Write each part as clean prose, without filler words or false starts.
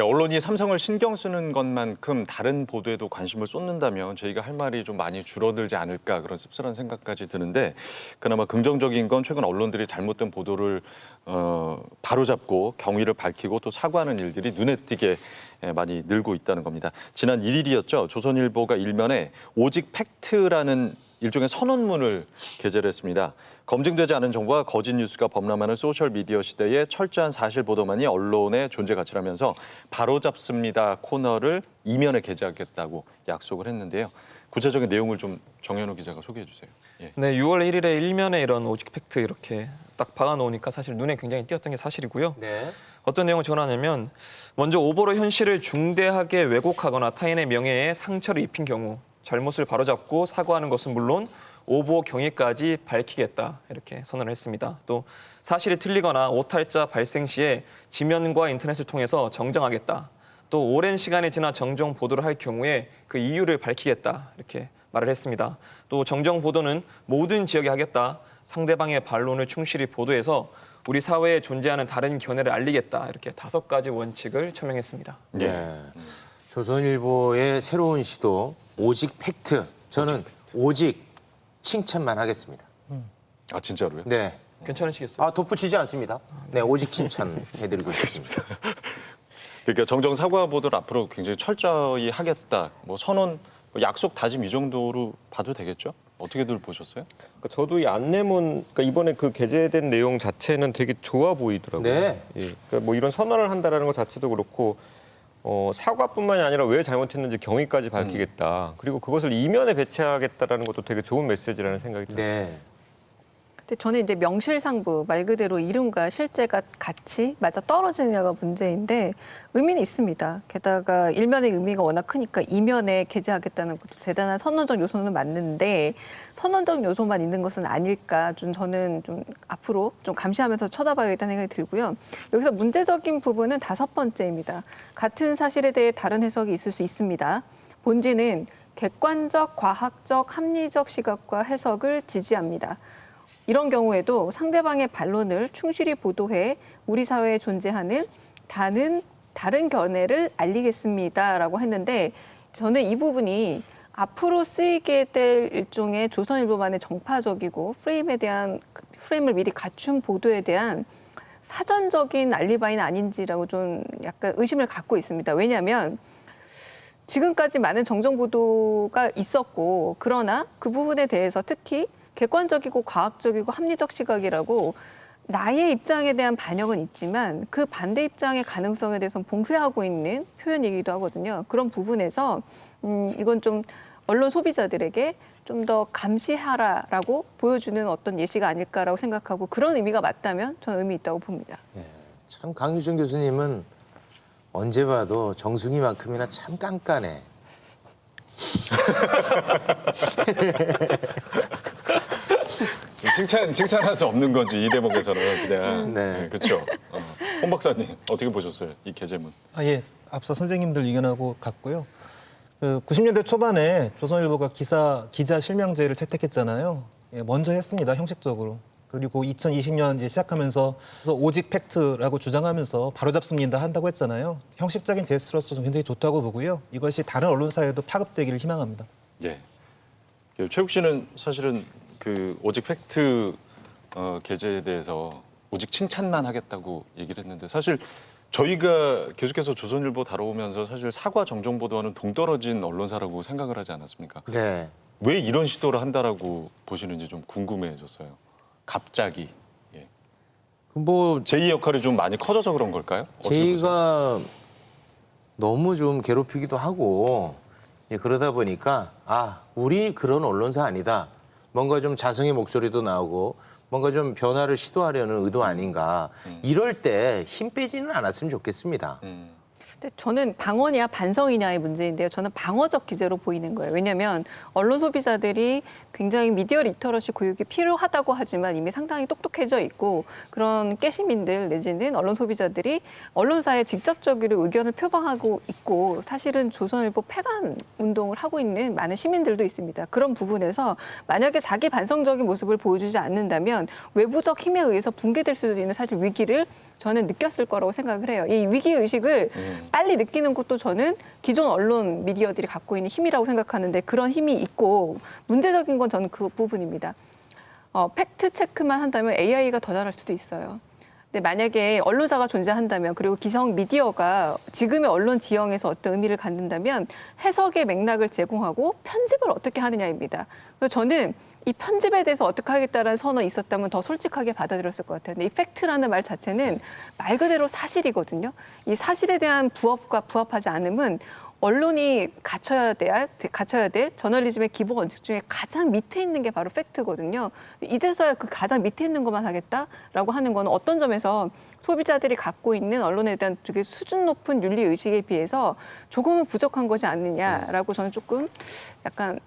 언론이 삼성을 신경 쓰는 것만큼 다른 보도에도 관심을 쏟는다면 저희가 할 말이 좀 많이 줄어들지 않을까 그런 씁쓸한 생각까지 드는데 그나마 긍정적인 건 최근 언론들이 잘못된 보도를 바로잡고 경위를 밝히고 또 사과하는 일들이 눈에 띄게 많이 늘고 있다는 겁니다. 지난 1일이었죠. 조선일보가 일면에 오직 팩트라는 일종의 선언문을 게재를 했습니다. 검증되지 않은 정보와 거짓 뉴스가 범람하는 소셜미디어 시대에 철저한 사실 보도만이 언론의 존재 가치라면서 바로잡습니다 코너를 이면에 게재하겠다고 약속을 했는데요. 구체적인 내용을 좀 정현우 기자가 소개해 주세요. 예. 네, 6월 1일에 일면에 이런 오직 팩트 이렇게 딱 박아놓으니까 사실 눈에 굉장히 띄었던 게 사실이고요. 네. 어떤 내용을 전하냐면 먼저 오보로 현실을 중대하게 왜곡하거나 타인의 명예에 상처를 입힌 경우 잘못을 바로잡고 사과하는 것은 물론 오보 경위까지 밝히겠다 이렇게 선언을 했습니다. 또 사실이 틀리거나 오탈자 발생 시에 지면과 인터넷을 통해서 정정하겠다. 또 오랜 시간이 지나 정정 보도를 할 경우에 그 이유를 밝히겠다 이렇게 말을 했습니다. 또 정정 보도는 모든 지역에 하겠다. 상대방의 반론을 충실히 보도해서 우리 사회에 존재하는 다른 견해를 알리겠다. 이렇게 5가지 원칙을 처명했습니다. 네. 조선일보의 새로운 시도 오직 팩트. 저는 오직 칭찬만 하겠습니다. 아 진짜로요? 네. 괜찮으시겠어요? 덧붙이지 않습니다. 네, 오직 칭찬해드리고 싶습니다. 그러니까 정정 사과 보도를 앞으로 굉장히 철저히 하겠다. 뭐 선언, 약속, 다짐 이 정도로 봐도 되겠죠? 어떻게들 보셨어요? 그러니까 저도 이 안내문, 그러니까 이번에 그 게재된 내용 자체는 되게 좋아 보이더라고요. 네. 예. 그러니까 뭐 이런 선언을 한다라는 것 자체도 그렇고 사과뿐만이 아니라 왜 잘못했는지 경위까지 밝히겠다. 그리고 그것을 이면에 배치하겠다라는 것도 되게 좋은 메시지라는 생각이 들었어요. 네. 근데 저는 이제 명실상부 말 그대로 이름과 실제가 같이 맞아 떨어지느냐가 문제인데 의미는 있습니다. 게다가 일면의 의미가 워낙 크니까 이면에 게재하겠다는 것도 대단한 선언적 요소는 맞는데 선언적 요소만 있는 것은 아닐까 저는 좀 앞으로 좀 감시하면서 쳐다봐야겠다는 생각이 들고요. 여기서 문제적인 부분은 5번째입니다. 같은 사실에 대해 다른 해석이 있을 수 있습니다. 본질은 객관적, 과학적, 합리적 시각과 해석을 지지합니다. 이런 경우에도 상대방의 반론을 충실히 보도해 우리 사회에 존재하는 다른 견해를 알리겠습니다라고 했는데 저는 이 부분이 앞으로 쓰이게 될 일종의 조선일보만의 정파적이고 프레임을 미리 갖춘 보도에 대한 사전적인 알리바이는 아닌지라고 좀 약간 의심을 갖고 있습니다. 왜냐하면 지금까지 많은 정정 보도가 있었고 그러나 그 부분에 대해서 특히 객관적이고 과학적이고 합리적 시각이라고 나의 입장에 대한 반영은 있지만 그 반대 입장의 가능성에 대해서는 봉쇄하고 있는 표현이기도 하거든요. 그런 부분에서 이건 좀 언론 소비자들에게 좀 더 감시하라라고 보여주는 어떤 예시가 아닐까라고 생각하고 그런 의미가 맞다면 저는 의미 있다고 봅니다. 네. 참 강유정 교수님은 언제 봐도 정승이만큼이나 참 깐깐해. 칭찬할 수 없는 건지 이 대목에서는 그냥 네. 그렇죠. 홍 박사님 어떻게 보셨어요 이 게재문? 예, 앞서 선생님들 의견하고 같고요. 90년대 초반에 조선일보가 기자 실명제를 채택했잖아요. 예, 먼저 했습니다, 형식적으로. 그리고 2020년 이제 시작하면서 오직 팩트라고 주장하면서 바로잡습니다 한다고 했잖아요. 형식적인 제스처로서 굉장히 좋다고 보고요. 이것이 다른 언론사에도 파급되기를 희망합니다. 예. 최욱 씨는 사실은 그 오직 팩트 게재에 대해서 오직 칭찬만 하겠다고 얘기를 했는데 사실 저희가 계속해서 조선일보 다뤄오면서 사실 사과 정정 보도와는 동떨어진 언론사라고 생각을 하지 않았습니까? 네. 왜 이런 시도를 한다라고 보시는지 좀 궁금해졌어요. 갑자기. 예. 뭐 제2 역할이 좀 많이 커져서 그런 걸까요? 어떻게 보세요? 제이가 너무 좀 괴롭히기도 하고 그러다 보니까 우리 그런 언론사 아니다. 뭔가 좀 자성의 목소리도 나오고 뭔가 좀 변화를 시도하려는 의도 아닌가. 이럴 때 힘 빼지는 않았으면 좋겠습니다. 근데 저는 방어냐 반성이냐의 문제인데요. 저는 방어적 기재로 보이는 거예요. 왜냐하면 언론 소비자들이 굉장히 미디어 리터러시 교육이 필요하다고 하지만 이미 상당히 똑똑해져 있고 그런 깨시민들 내지는 언론 소비자들이 언론사에 직접적으로 의견을 표방하고 있고 사실은 조선일보 폐간 운동을 하고 있는 많은 시민들도 있습니다. 그런 부분에서 만약에 자기 반성적인 모습을 보여주지 않는다면 외부적 힘에 의해서 붕괴될 수도 있는 사실 위기를 저는 느꼈을 거라고 생각을 해요. 이 위기의식을 빨리 느끼는 것도 저는 기존 언론 미디어들이 갖고 있는 힘이라고 생각하는데 그런 힘이 있고 문제적인 건 저는 그 부분입니다. 팩트 체크만 한다면 AI가 더 잘할 수도 있어요. 근데 만약에 언론사가 존재한다면 그리고 기성 미디어가 지금의 언론 지형에서 어떤 의미를 갖는다면 해석의 맥락을 제공하고 편집을 어떻게 하느냐입니다. 그래서 저는 이 편집에 대해서 어떻게 하겠다라는 선언이 있었다면 더 솔직하게 받아들였을 것 같아요. 근데 이 팩트라는 말 자체는 말 그대로 사실이거든요. 이 사실에 대한 부합과 부합하지 않음은 언론이 갖춰야 될 저널리즘의 기본 원칙 중에 가장 밑에 있는 게 바로 팩트거든요. 이제서야 그 가장 밑에 있는 것만 하겠다라고 하는 건 어떤 점에서 소비자들이 갖고 있는 언론에 대한 되게 수준 높은 윤리 의식에 비해서 조금은 부족한 것이 아니냐라고 저는 조금 약간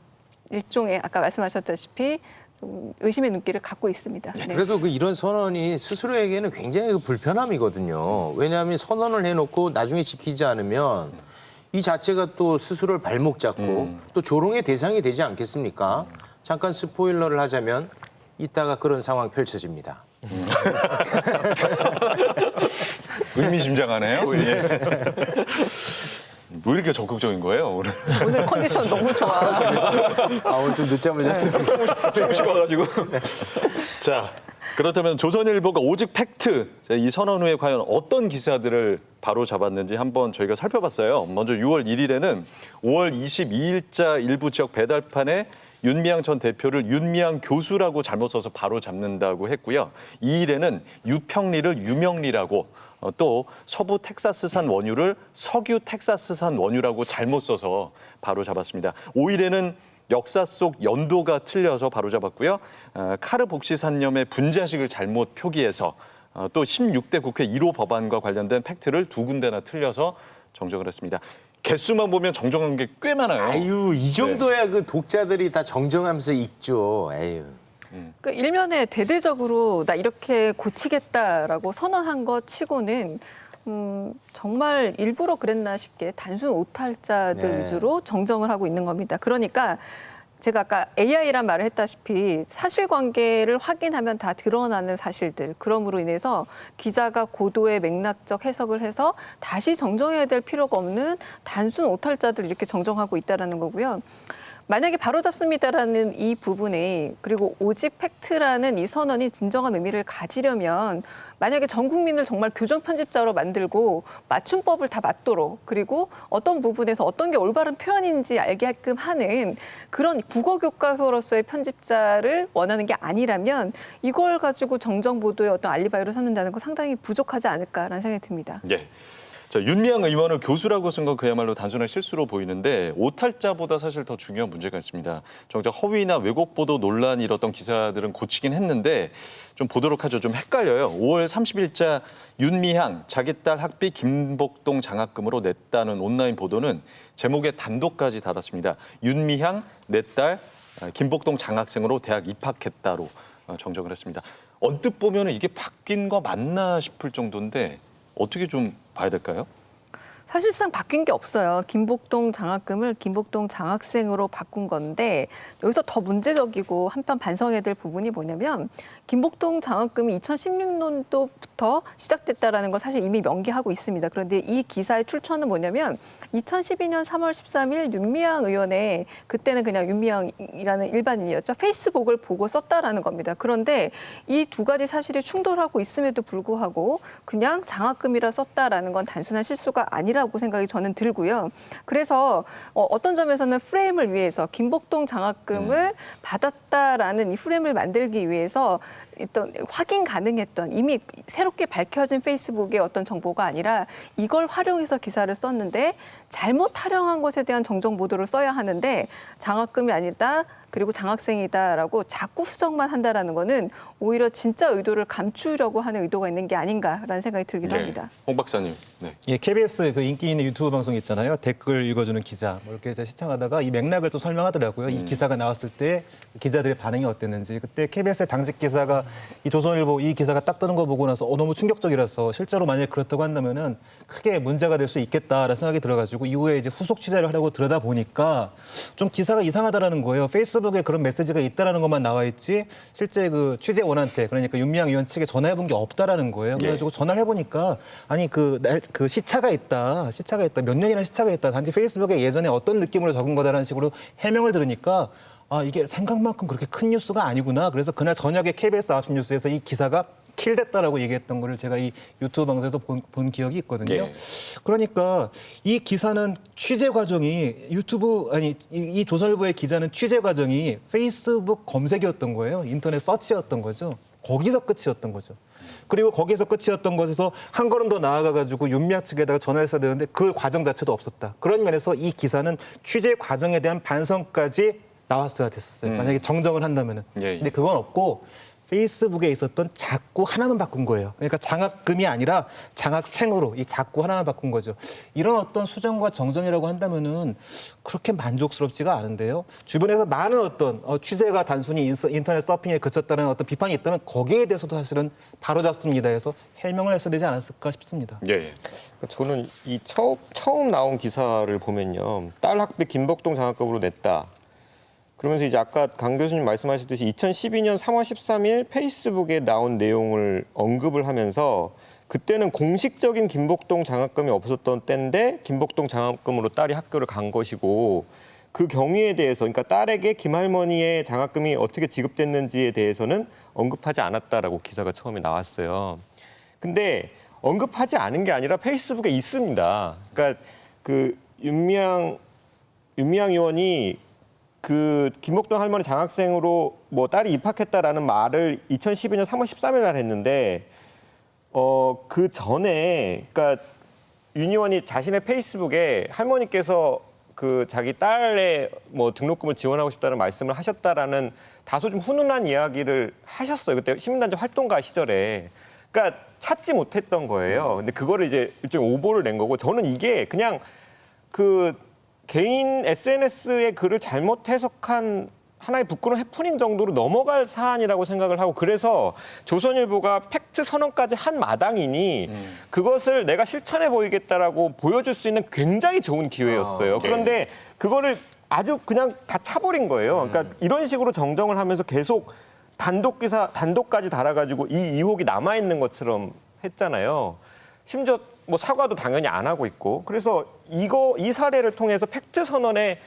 일종의 아까 말씀하셨다시피 좀 의심의 눈길을 갖고 있습니다. 네. 그래도 이런 선언이 스스로에게는 굉장히 불편함이거든요. 왜냐하면 선언을 해놓고 나중에 지키지 않으면 이 자체가 또 스스로를 발목 잡고 또 조롱의 대상이 되지 않겠습니까? 잠깐 스포일러를 하자면 이따가 그런 상황 펼쳐집니다. 의미심장하네요. 예. 왜 이렇게 적극적인 거예요, 오늘? 오늘 컨디션 너무 좋아. 오늘 좀 늦잠을 잤어요. 쉬고 와가지고. 자, 그렇다면 조선일보가 오직 팩트, 이 선언 후에 과연 어떤 기사들을 바로 잡았는지 한번 저희가 살펴봤어요. 먼저 6월 1일에는 5월 22일자 일부 지역 배달판에 윤미향 전 대표를 윤미향 교수라고 잘못 써서 바로 잡는다고 했고요. 2일에는 유평리를 유명리라고 또 서부 텍사스산 원유를 석유 텍사스산 원유라고 잘못 써서 바로 잡았습니다. 5일에는 역사 속 연도가 틀려서 바로 잡았고요. 카르 복시산염의 분자식을 잘못 표기해서 또 16대 국회 1호 법안과 관련된 팩트를 2군데나 틀려서 정정을 했습니다. 개수만 보면 정정한 게 꽤 많아요. 아유, 이 정도야 그 독자들이 다 정정하면서 읽죠. 에휴. 그 일면에 대대적으로 나 이렇게 고치겠다라고 선언한 것 치고는 정말 일부러 그랬나 싶게 단순 오탈자들 네. 위주로 정정을 하고 있는 겁니다. 그러니까 제가 아까 AI란 말을 했다시피 사실관계를 확인하면 다 드러나는 사실들. 그럼으로 인해서 기자가 고도의 맥락적 해석을 해서 다시 정정해야 될 필요가 없는 단순 오탈자들을 이렇게 정정하고 있다는 거고요. 만약에 바로잡습니다라는 이 부분에 그리고 오직 팩트라는 이 선언이 진정한 의미를 가지려면 만약에 전 국민을 정말 교정 편집자로 만들고 맞춤법을 다 맞도록 그리고 어떤 부분에서 어떤 게 올바른 표현인지 알게끔 하는 그런 국어 교과서로서의 편집자를 원하는 게 아니라면 이걸 가지고 정정 보도의 어떤 알리바이로 삼는다는 건 상당히 부족하지 않을까라는 생각이 듭니다. 예. 자, 윤미향 의원을 교수라고 쓴 건 그야말로 단순한 실수로 보이는데 오탈자보다 사실 더 중요한 문제가 있습니다. 정작 허위나 왜곡 보도 논란이 일었던 기사들은 고치긴 했는데 좀 보도록 하죠. 좀 헷갈려요. 5월 30일자 윤미향 자기 딸 학비 김복동 장학금으로 냈다는 온라인 보도는 제목에 단독까지 달았습니다. 윤미향 내 딸 김복동 장학생으로 대학 입학했다로 정정을 했습니다. 언뜻 보면 이게 바뀐 거 맞나 싶을 정도인데 어떻게 좀 봐야 될까요? 사실상 바뀐 게 없어요. 김복동 장학금을 김복동 장학생으로 바꾼 건데 여기서 더 문제적이고 한편 반성해야 될 부분이 뭐냐면 김복동 장학금이 2016년도부터 시작됐다라는 걸 사실 이미 명기하고 있습니다. 그런데 이 기사의 출처는 뭐냐면 2012년 3월 13일 윤미향 의원의 그때는 그냥 윤미향이라는 일반인이었죠. 페이스북을 보고 썼다라는 겁니다. 그런데 이 두 가지 사실이 충돌하고 있음에도 불구하고 그냥 장학금이라 썼다라는 건 단순한 실수가 아니라고 생각이 저는 들고요. 그래서 어떤 점에서는 프레임을 위해서 김복동 장학금을 받았다라는 이 프레임을 만들기 위해서 어떤 확인 가능했던 이미 새롭게 밝혀진 페이스북의 어떤 정보가 아니라 이걸 활용해서 기사를 썼는데 잘못 활용한 것에 대한 정정 보도를 써야 하는데 장학금이 아니다. 그리고 장학생이다라고 자꾸 수정만 한다라는 거는 오히려 진짜 의도를 감추려고 하는 의도가 있는 게 아닌가라는 생각이 들기도 합니다. 홍 박사님. 네. 예, KBS 그 인기 있는 유튜브 방송 있잖아요. 댓글 읽어주는 기자 뭐 이렇게 제가 시청하다가 이 맥락을 좀 설명하더라고요. 이 기사가 나왔을 때 기자들의 반응이 어땠는지. 그때 KBS의 당직 기사가 이 조선일보 이 기사가 딱 뜨는 거 보고 나서 너무 충격적이라서 실제로 만약에 그렇다고 한다면은 크게 문제가 될 수 있겠다라는 생각이 들어가지고 이후에 이제 후속 취재를 하려고 들여다 보니까 좀 기사가 이상하다라는 거예요. 페이스북에 그런 메시지가 있다라는 것만 나와 있지 실제 그 취재원한테 그러니까 윤미향 의원 측에 전화해본 게 없다라는 거예요. 그래가지고 전화를 해보니까 아니 그 시차가 있다 몇 년이나 시차가 있다 단지 페이스북에 예전에 어떤 느낌으로 적은 거다라는 식으로 해명을 들으니까 아 이게 생각만큼 그렇게 큰 뉴스가 아니구나. 그래서 그날 저녁에 KBS 9시 뉴스에서 이 기사가 킬됐다라고 얘기했던 거를 제가 이 유튜브 방송에서 본 기억이 있거든요. 예. 그러니까 이 기사는 취재 과정이 이 조선일보의 기자는 취재 과정이 페이스북 검색이었던 거예요. 인터넷 서치였던 거죠. 거기서 끝이었던 거죠. 그리고 거기서 끝이었던 것에서 한 걸음 더 나아가가지고 윤미향 측에다가 전화를 했어야 되는데 그 과정 자체도 없었다. 그런 면에서 이 기사는 취재 과정에 대한 반성까지 나왔어야 됐었어요. 만약에 정정을 한다면은. 예. 근데 그건 없고 페이스북에 있었던 작구 하나만 바꾼 거예요. 그러니까 장학금이 아니라 장학생으로 이 작구 하나만 바꾼 거죠. 이런 어떤 수정과 정정이라고 한다면은 그렇게 만족스럽지가 않은데요. 주변에서 많은 어떤 취재가 단순히 인터넷 서핑에 그쳤다는 어떤 비판이 있다면 거기에 대해서도 사실은 바로잡습니다 해서 해명을 했어야 되지 않았을까 싶습니다. 예. 저는 이 처음 나온 기사를 보면요. 딸 학비 김복동 장학금으로 냈다. 그러면서 이제 아까 강 교수님 말씀하셨듯이 2012년 3월 13일 페이스북에 나온 내용을 언급을 하면서 그때는 공식적인 김복동 장학금이 없었던 때인데 김복동 장학금으로 딸이 학교를 간 것이고 그 경위에 대해서 그러니까 딸에게 김할머니의 장학금이 어떻게 지급됐는지에 대해서는 언급하지 않았다라고 기사가 처음에 나왔어요. 근데 언급하지 않은 게 아니라 페이스북에 있습니다. 그러니까 그 윤미향 의원이 그 김복동 할머니 장학생으로 뭐 딸이 입학했다라는 말을 2012년 3월 13일 날 했는데 그 전에 그러니까 윤 의원이 자신의 페이스북에 할머니께서 그 자기 딸의 뭐 등록금을 지원하고 싶다는 말씀을 하셨다라는 다소 좀 훈훈한 이야기를 하셨어요. 그때 시민단체 활동가 시절에. 그러니까 찾지 못했던 거예요. 근데 그거를 이제 일종의 오보를 낸 거고 저는 이게 그냥 그 개인 SNS의 글을 잘못 해석한 하나의 부끄러운 해프닝 정도로 넘어갈 사안이라고 생각을 하고 그래서 조선일보가 팩트 선언까지 한 마당이니 그것을 내가 실천해 보이겠다라고 보여줄 수 있는 굉장히 좋은 기회였어요. 그런데 그거를 아주 그냥 다 차버린 거예요. 그러니까 이런 식으로 정정을 하면서 계속 단독까지 달아가지고 이 의혹이 남아있는 것처럼 했잖아요. 심지어 뭐 사과도 당연히 안 하고 있고 그래서 이 사례를 통해서 팩트 선언의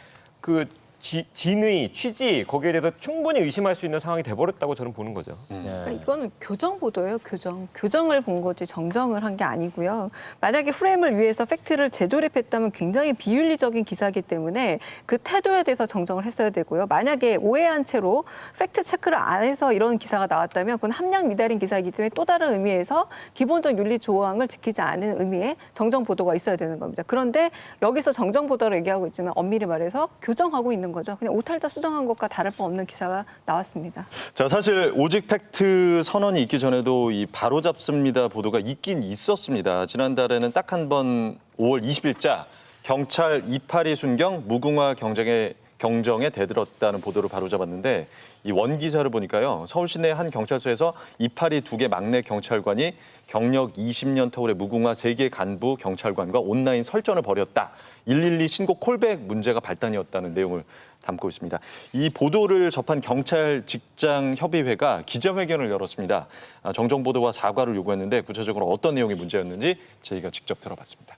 그 진의, 취지 거기에 대해서 충분히 의심할 수 있는 상황이 돼버렸다고 저는 보는 거죠. 그러니까 이거는 교정 보도예요, 교정. 교정을 본 거지 정정을 한 게 아니고요. 만약에 프레임을 위해서 팩트를 재조립했다면 굉장히 비윤리적인 기사이기 때문에 그 태도에 대해서 정정을 했어야 되고요. 만약에 오해한 채로 팩트 체크를 안 해서 이런 기사가 나왔다면 그건 함량 미달인 기사이기 때문에 또 다른 의미에서 기본적 윤리 조항을 지키지 않은 의미의 정정 보도가 있어야 되는 겁니다. 그런데 여기서 정정 보도를 얘기하고 있지만 엄밀히 말해서 교정하고 있는 거죠. 그냥 오탈자 수정한 것과 다를 바 없는 기사가 나왔습니다. 자, 사실 오직 팩트 선언이 있기 전에도 이 바로잡습니다 보도가 있긴 있었습니다. 지난달에는 딱 한 번 5월 20일자 경찰 이파리 순경 무궁화 경정에 대들었다는 보도를 바로잡았는데 이 원기사를 보니까요. 서울 시내 한 경찰서에서 이파리 2개 막내 경찰관이 경력 20년 터울의 무궁화 3개 간부 경찰관과 온라인 설전을 벌였다. 112 신고 콜백 문제가 발단이었다는 내용을 담고 있습니다. 이 보도를 접한 경찰 직장 협의회가 기자회견을 열었습니다. 정정 보도와 사과를 요구했는데 구체적으로 어떤 내용이 문제였는지 저희가 직접 들어봤습니다.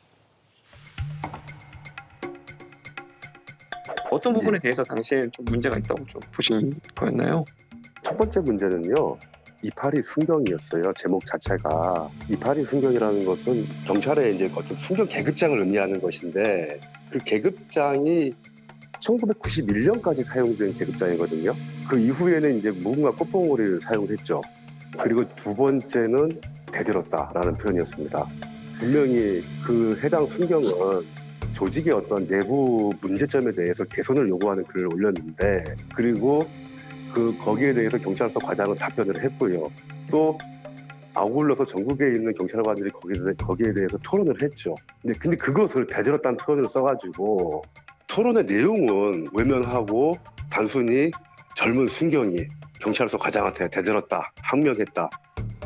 어떤 부분에 대해서 당시에 좀 문제가 있다고 좀 보신 거였나요? 첫 번째 문제는요. 이파리 순경이었어요. 제목 자체가. 이파리 순경이라는 것은 경찰의 이제 어떤 순경 계급장을 의미하는 것인데 그 계급장이 1991년까지 사용된 계급장이거든요. 그 이후에는 이제 무궁화 꽃봉오리를 사용했죠. 그리고 두 번째는 대들었다라는 표현이었습니다. 분명히 그 해당 순경은 조직의 어떤 내부 문제점에 대해서 개선을 요구하는 글을 올렸는데 그리고 거기에 대해서 경찰서 과장은 답변을 했고요. 또 아울러서 전국에 있는 경찰관들이 거기에 대해서 토론을 했죠. 근데 그것을 대들었다는 표현을 써가지고 토론의 내용은 외면하고 단순히 젊은 순경이 경찰서 과장한테 대들었다, 항명했다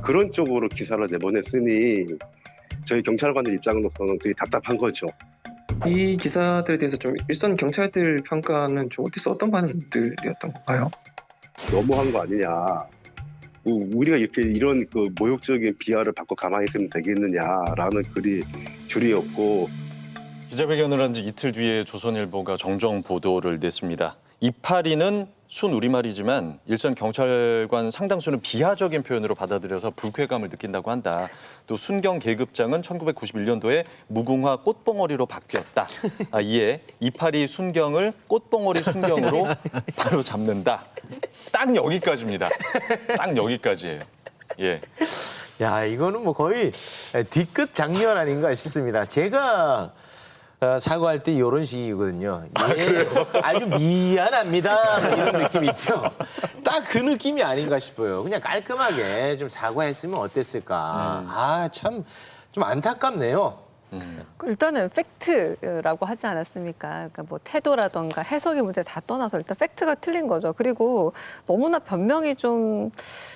그런 쪽으로 기사를 내보냈으니 저희 경찰관들 입장으로서는 되게 답답한 거죠. 이 기사들에 대해서 좀 일선 경찰들 평가는 좀 어땠어? 어떤 반응들이었던 건가요? 너무한 거 아니냐. 우리가 이렇게 이런 그 모욕적인 비하를 받고 가만히 있으면 되겠느냐라는 글이 줄이었고 기자회견을 한 지 이틀 뒤에 조선일보가 정정 보도를 냈습니다. 이파리는 순 우리말이지만 일선 경찰관 상당수는 비하적인 표현으로 받아들여서 불쾌감을 느낀다고 한다. 또 순경 계급장은 1991년도에 무궁화 꽃봉오리로 바뀌었다. 이에 이파리 순경을 꽃봉오리 순경으로 바로 잡는다. 딱 여기까지입니다. 딱 여기까지예요. 예. 야, 이거는 뭐 거의 뒤끝 장면 아닌가 싶습니다. 제가 사과할 때 이런 식이거든요. 예, 아주 미안합니다. 뭐 이런 느낌 있죠. 딱 그 느낌이 아닌가 싶어요. 그냥 깔끔하게 좀 사과했으면 어땠을까. 아, 참 좀 안타깝네요. 일단은 팩트라고 하지 않았습니까? 그러니까 뭐 태도라던가 해석의 문제 다 떠나서 일단 팩트가 틀린 거죠. 그리고 너무나 변명이 좀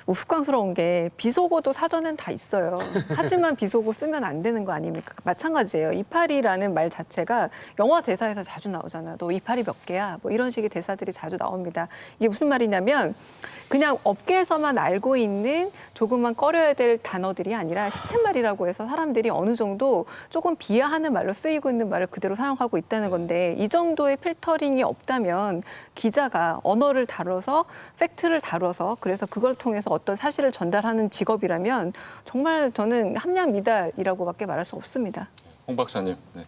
우스꽝스러운 게 비속어도 사전엔 다 있어요. 하지만 비속어 쓰면 안 되는 거 아닙니까? 마찬가지예요. 이파리라는 말 자체가 영화 대사에서 자주 나오잖아. 너 이파리 몇 개야? 뭐 이런 식의 대사들이 자주 나옵니다. 이게 무슨 말이냐면 그냥 업계에서만 알고 있는 조금만 꺼려야 될 단어들이 아니라 시쳇말이라고 해서 사람들이 어느 정도 조금 비하하는 말로 쓰이고 있는 말을 그대로 사용하고 있다는 건데 이 정도의 필터링이 없다면 기자가 언어를 다뤄서 팩트를 다뤄서 그래서 그걸 통해서 어떤 사실을 전달하는 직업이라면 정말 저는 함량미달이라고밖에 말할 수 없습니다. 홍 박사님. 네.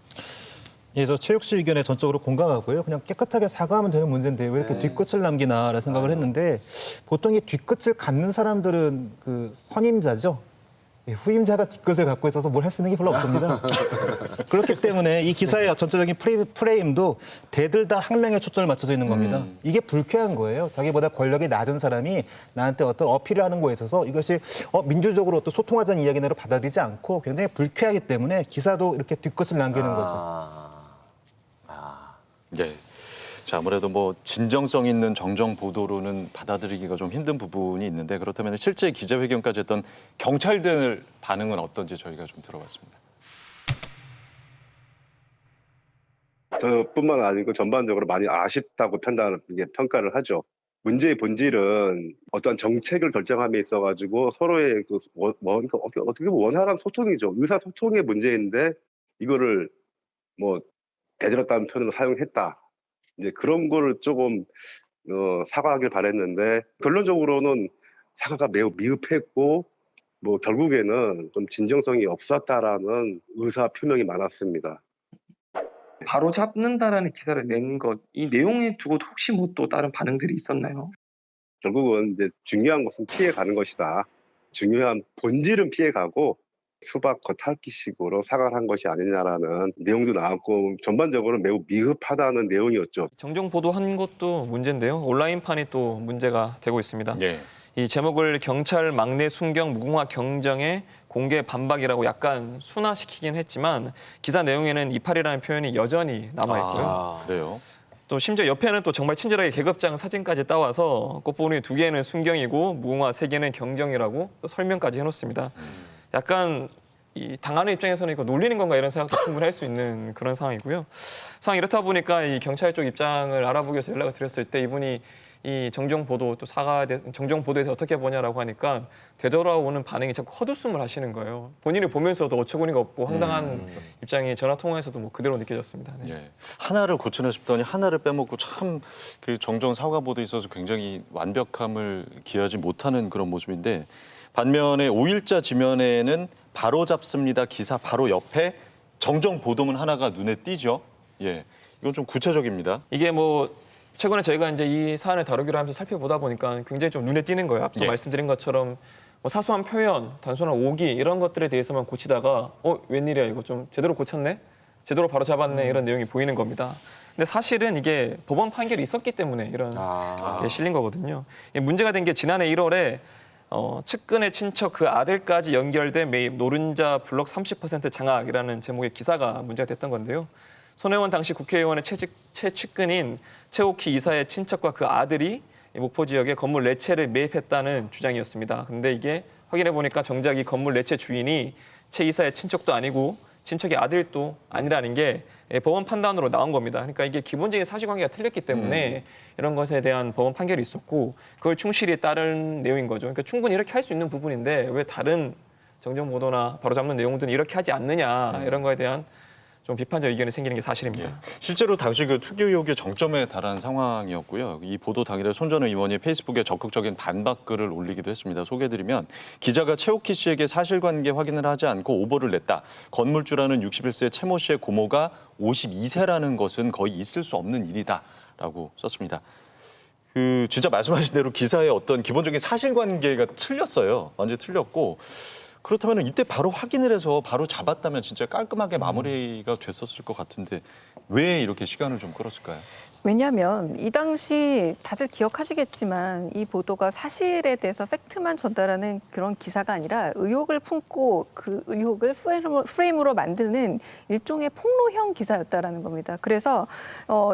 예, 저 최욱 씨 의견에 전적으로 공감하고요. 그냥 깨끗하게 사과하면 되는 문제인데 왜 이렇게 뒤끝을 남기나라는 생각을 했는데 보통 이 뒤끝을 갖는 사람들은 그 선임자죠. 예, 후임자가 뒤끝을 갖고 있어서 뭘 할 수 있는 게 별로 없습니다. 그렇기 때문에 이 기사의 전체적인 프레임도 대들 다 항명에 초점을 맞춰져 있는 겁니다. 이게 불쾌한 거예요. 자기보다 권력이 낮은 사람이 나한테 어떤 어필을 하는 거에 있어서 이것이 민주적으로 어떤 소통하자는 이야기로 받아들이지 않고 굉장히 불쾌하기 때문에 기사도 이렇게 뒤끝을 남기는 거죠. 네. 자, 아무래도 뭐 진정성 있는 정정 보도로는 받아들이기가 좀 힘든 부분이 있는데 그렇다면 실제 기자회견까지 했던 경찰들 반응은 어떤지 저희가 좀 들어봤습니다. 저뿐만 아니고 전반적으로 많이 아쉽다고 평가를 하죠. 문제의 본질은 어떤 정책을 결정함에 있어가지고 서로의 어떻게 보면 원활한 소통이죠. 의사소통의 문제인데 이거를 뭐 대들었다는 표현을 사용했다. 이제 그런 거를 조금 사과하길 바랬는데 결론적으로는 사과가 매우 미흡했고 뭐 결국에는 좀 진정성이 없었다라는 의사 표명이 많았습니다. 바로 잡는다라는 기사를 낸 것, 이 내용에 두고 혹시 뭐 또 다른 반응들이 있었나요? 결국은 이제 중요한 것은 피해가는 것이다. 중요한 본질은 피해가고 수박 겉핥기식으로 사과를 한 것이 아니냐라는 내용도 나왔고 전반적으로 매우 미흡하다는 내용이었죠. 정정 보도한 것도 문제인데요. 온라인판이 또 문제가 되고 있습니다. 예. 이 제목을 경찰 막내 순경 무궁화 경정의 공개 반박이라고 약간 순화시키긴 했지만 기사 내용에는 이파리라는 표현이 여전히 남아있고요. 그래요? 또 심지어 옆에는 또 정말 친절하게 계급장 사진까지 따와서 꽃봉오리 2개는 순경이고 무궁화 3개는 경정이라고 또 설명까지 해놓습니다. 약간 이 당하는 입장에서는 이거 놀리는 건가 이런 생각도 충분히 할 수 있는 그런 상황이고요. 상황이 이렇다 보니까 이 경찰 쪽 입장을 알아보기 위해서 연락을 드렸을 때 이분이 이 정정 보도 또 정정 보도에서 어떻게 보냐라고 하니까 되돌아오는 반응이 자꾸 헛웃음을 하시는 거예요. 본인이 보면서도 어처구니가 없고 황당한 입장이 전화 통화에서도 뭐 그대로 느껴졌습니다. 네. 예. 하나를 고치나 싶더니 하나를 빼먹고 참 그 정정 사과 보도에 있어서 굉장히 완벽함을 기하지 못하는 그런 모습인데 반면에 5일자 지면에는 바로 잡습니다 기사 바로 옆에 정정 보도문 하나가 눈에 띄죠. 예, 이건 좀 구체적입니다. 이게 뭐 최근에 저희가 이제 이 사안을 다루기로 하면서 살펴보다 보니까 굉장히 좀 눈에 띄는 거예요. 앞서 예. 말씀드린 것처럼 뭐 사소한 표현, 단순한 오기 이런 것들에 대해서만 고치다가 웬일이야 이거 좀 제대로 고쳤네? 제대로 바로 잡았네 이런 내용이 보이는 겁니다. 근데 사실은 이게 법원 판결이 있었기 때문에 이런 게 실린 거거든요. 문제가 된 게 지난해 1월에 측근의 친척 그 아들까지 연결된 매입 노른자 블록 30% 장악이라는 제목의 기사가 문제가 됐던 건데요. 손혜원 당시 국회의원의 최측근인 최옥희 이사의 친척과 그 아들이 이 목포 지역에 건물 4채를 매입했다는 주장이었습니다. 근데 이게 확인해 보니까 정작 이 건물 4채 주인이 최 이사의 친척도 아니고 친척의 아들도 아니라는 게 법원 판단으로 나온 겁니다. 그러니까 이게 기본적인 사실관계가 틀렸기 때문에 이런 것에 대한 법원 판결이 있었고 그걸 충실히 따른 내용인 거죠. 그러니까 충분히 이렇게 할 수 있는 부분인데 왜 다른 정정 보도나 바로잡는 내용들은 이렇게 하지 않느냐 이런 거에 대한 좀 비판적 의견이 생기는 게 사실입니다. 예. 실제로 당시 그 투기 의혹의 정점에 달한 상황이었고요. 이 보도 당일에 손 전 의원이 페이스북에 적극적인 반박 글을 올리기도 했습니다. 소개해드리면 기자가 최옥희 씨에게 사실관계 확인을 하지 않고 오보를 냈다. 건물주라는 61세 최모 씨의 고모가 52세라는 것은 거의 있을 수 없는 일이다라고 썼습니다. 그 진짜 말씀하신 대로 기사의 어떤 기본적인 사실관계가 틀렸어요. 완전히 틀렸고. 그렇다면 이때 바로 확인을 해서 바로 잡았다면 진짜 깔끔하게 마무리가 됐었을 것 같은데 왜 이렇게 시간을 좀 끌었을까요? 왜냐하면 이 당시 다들 기억하시겠지만 이 보도가 사실에 대해서 팩트만 전달하는 그런 기사가 아니라 의혹을 품고 그 의혹을 프레임으로 만드는 일종의 폭로형 기사였다라는 겁니다. 그래서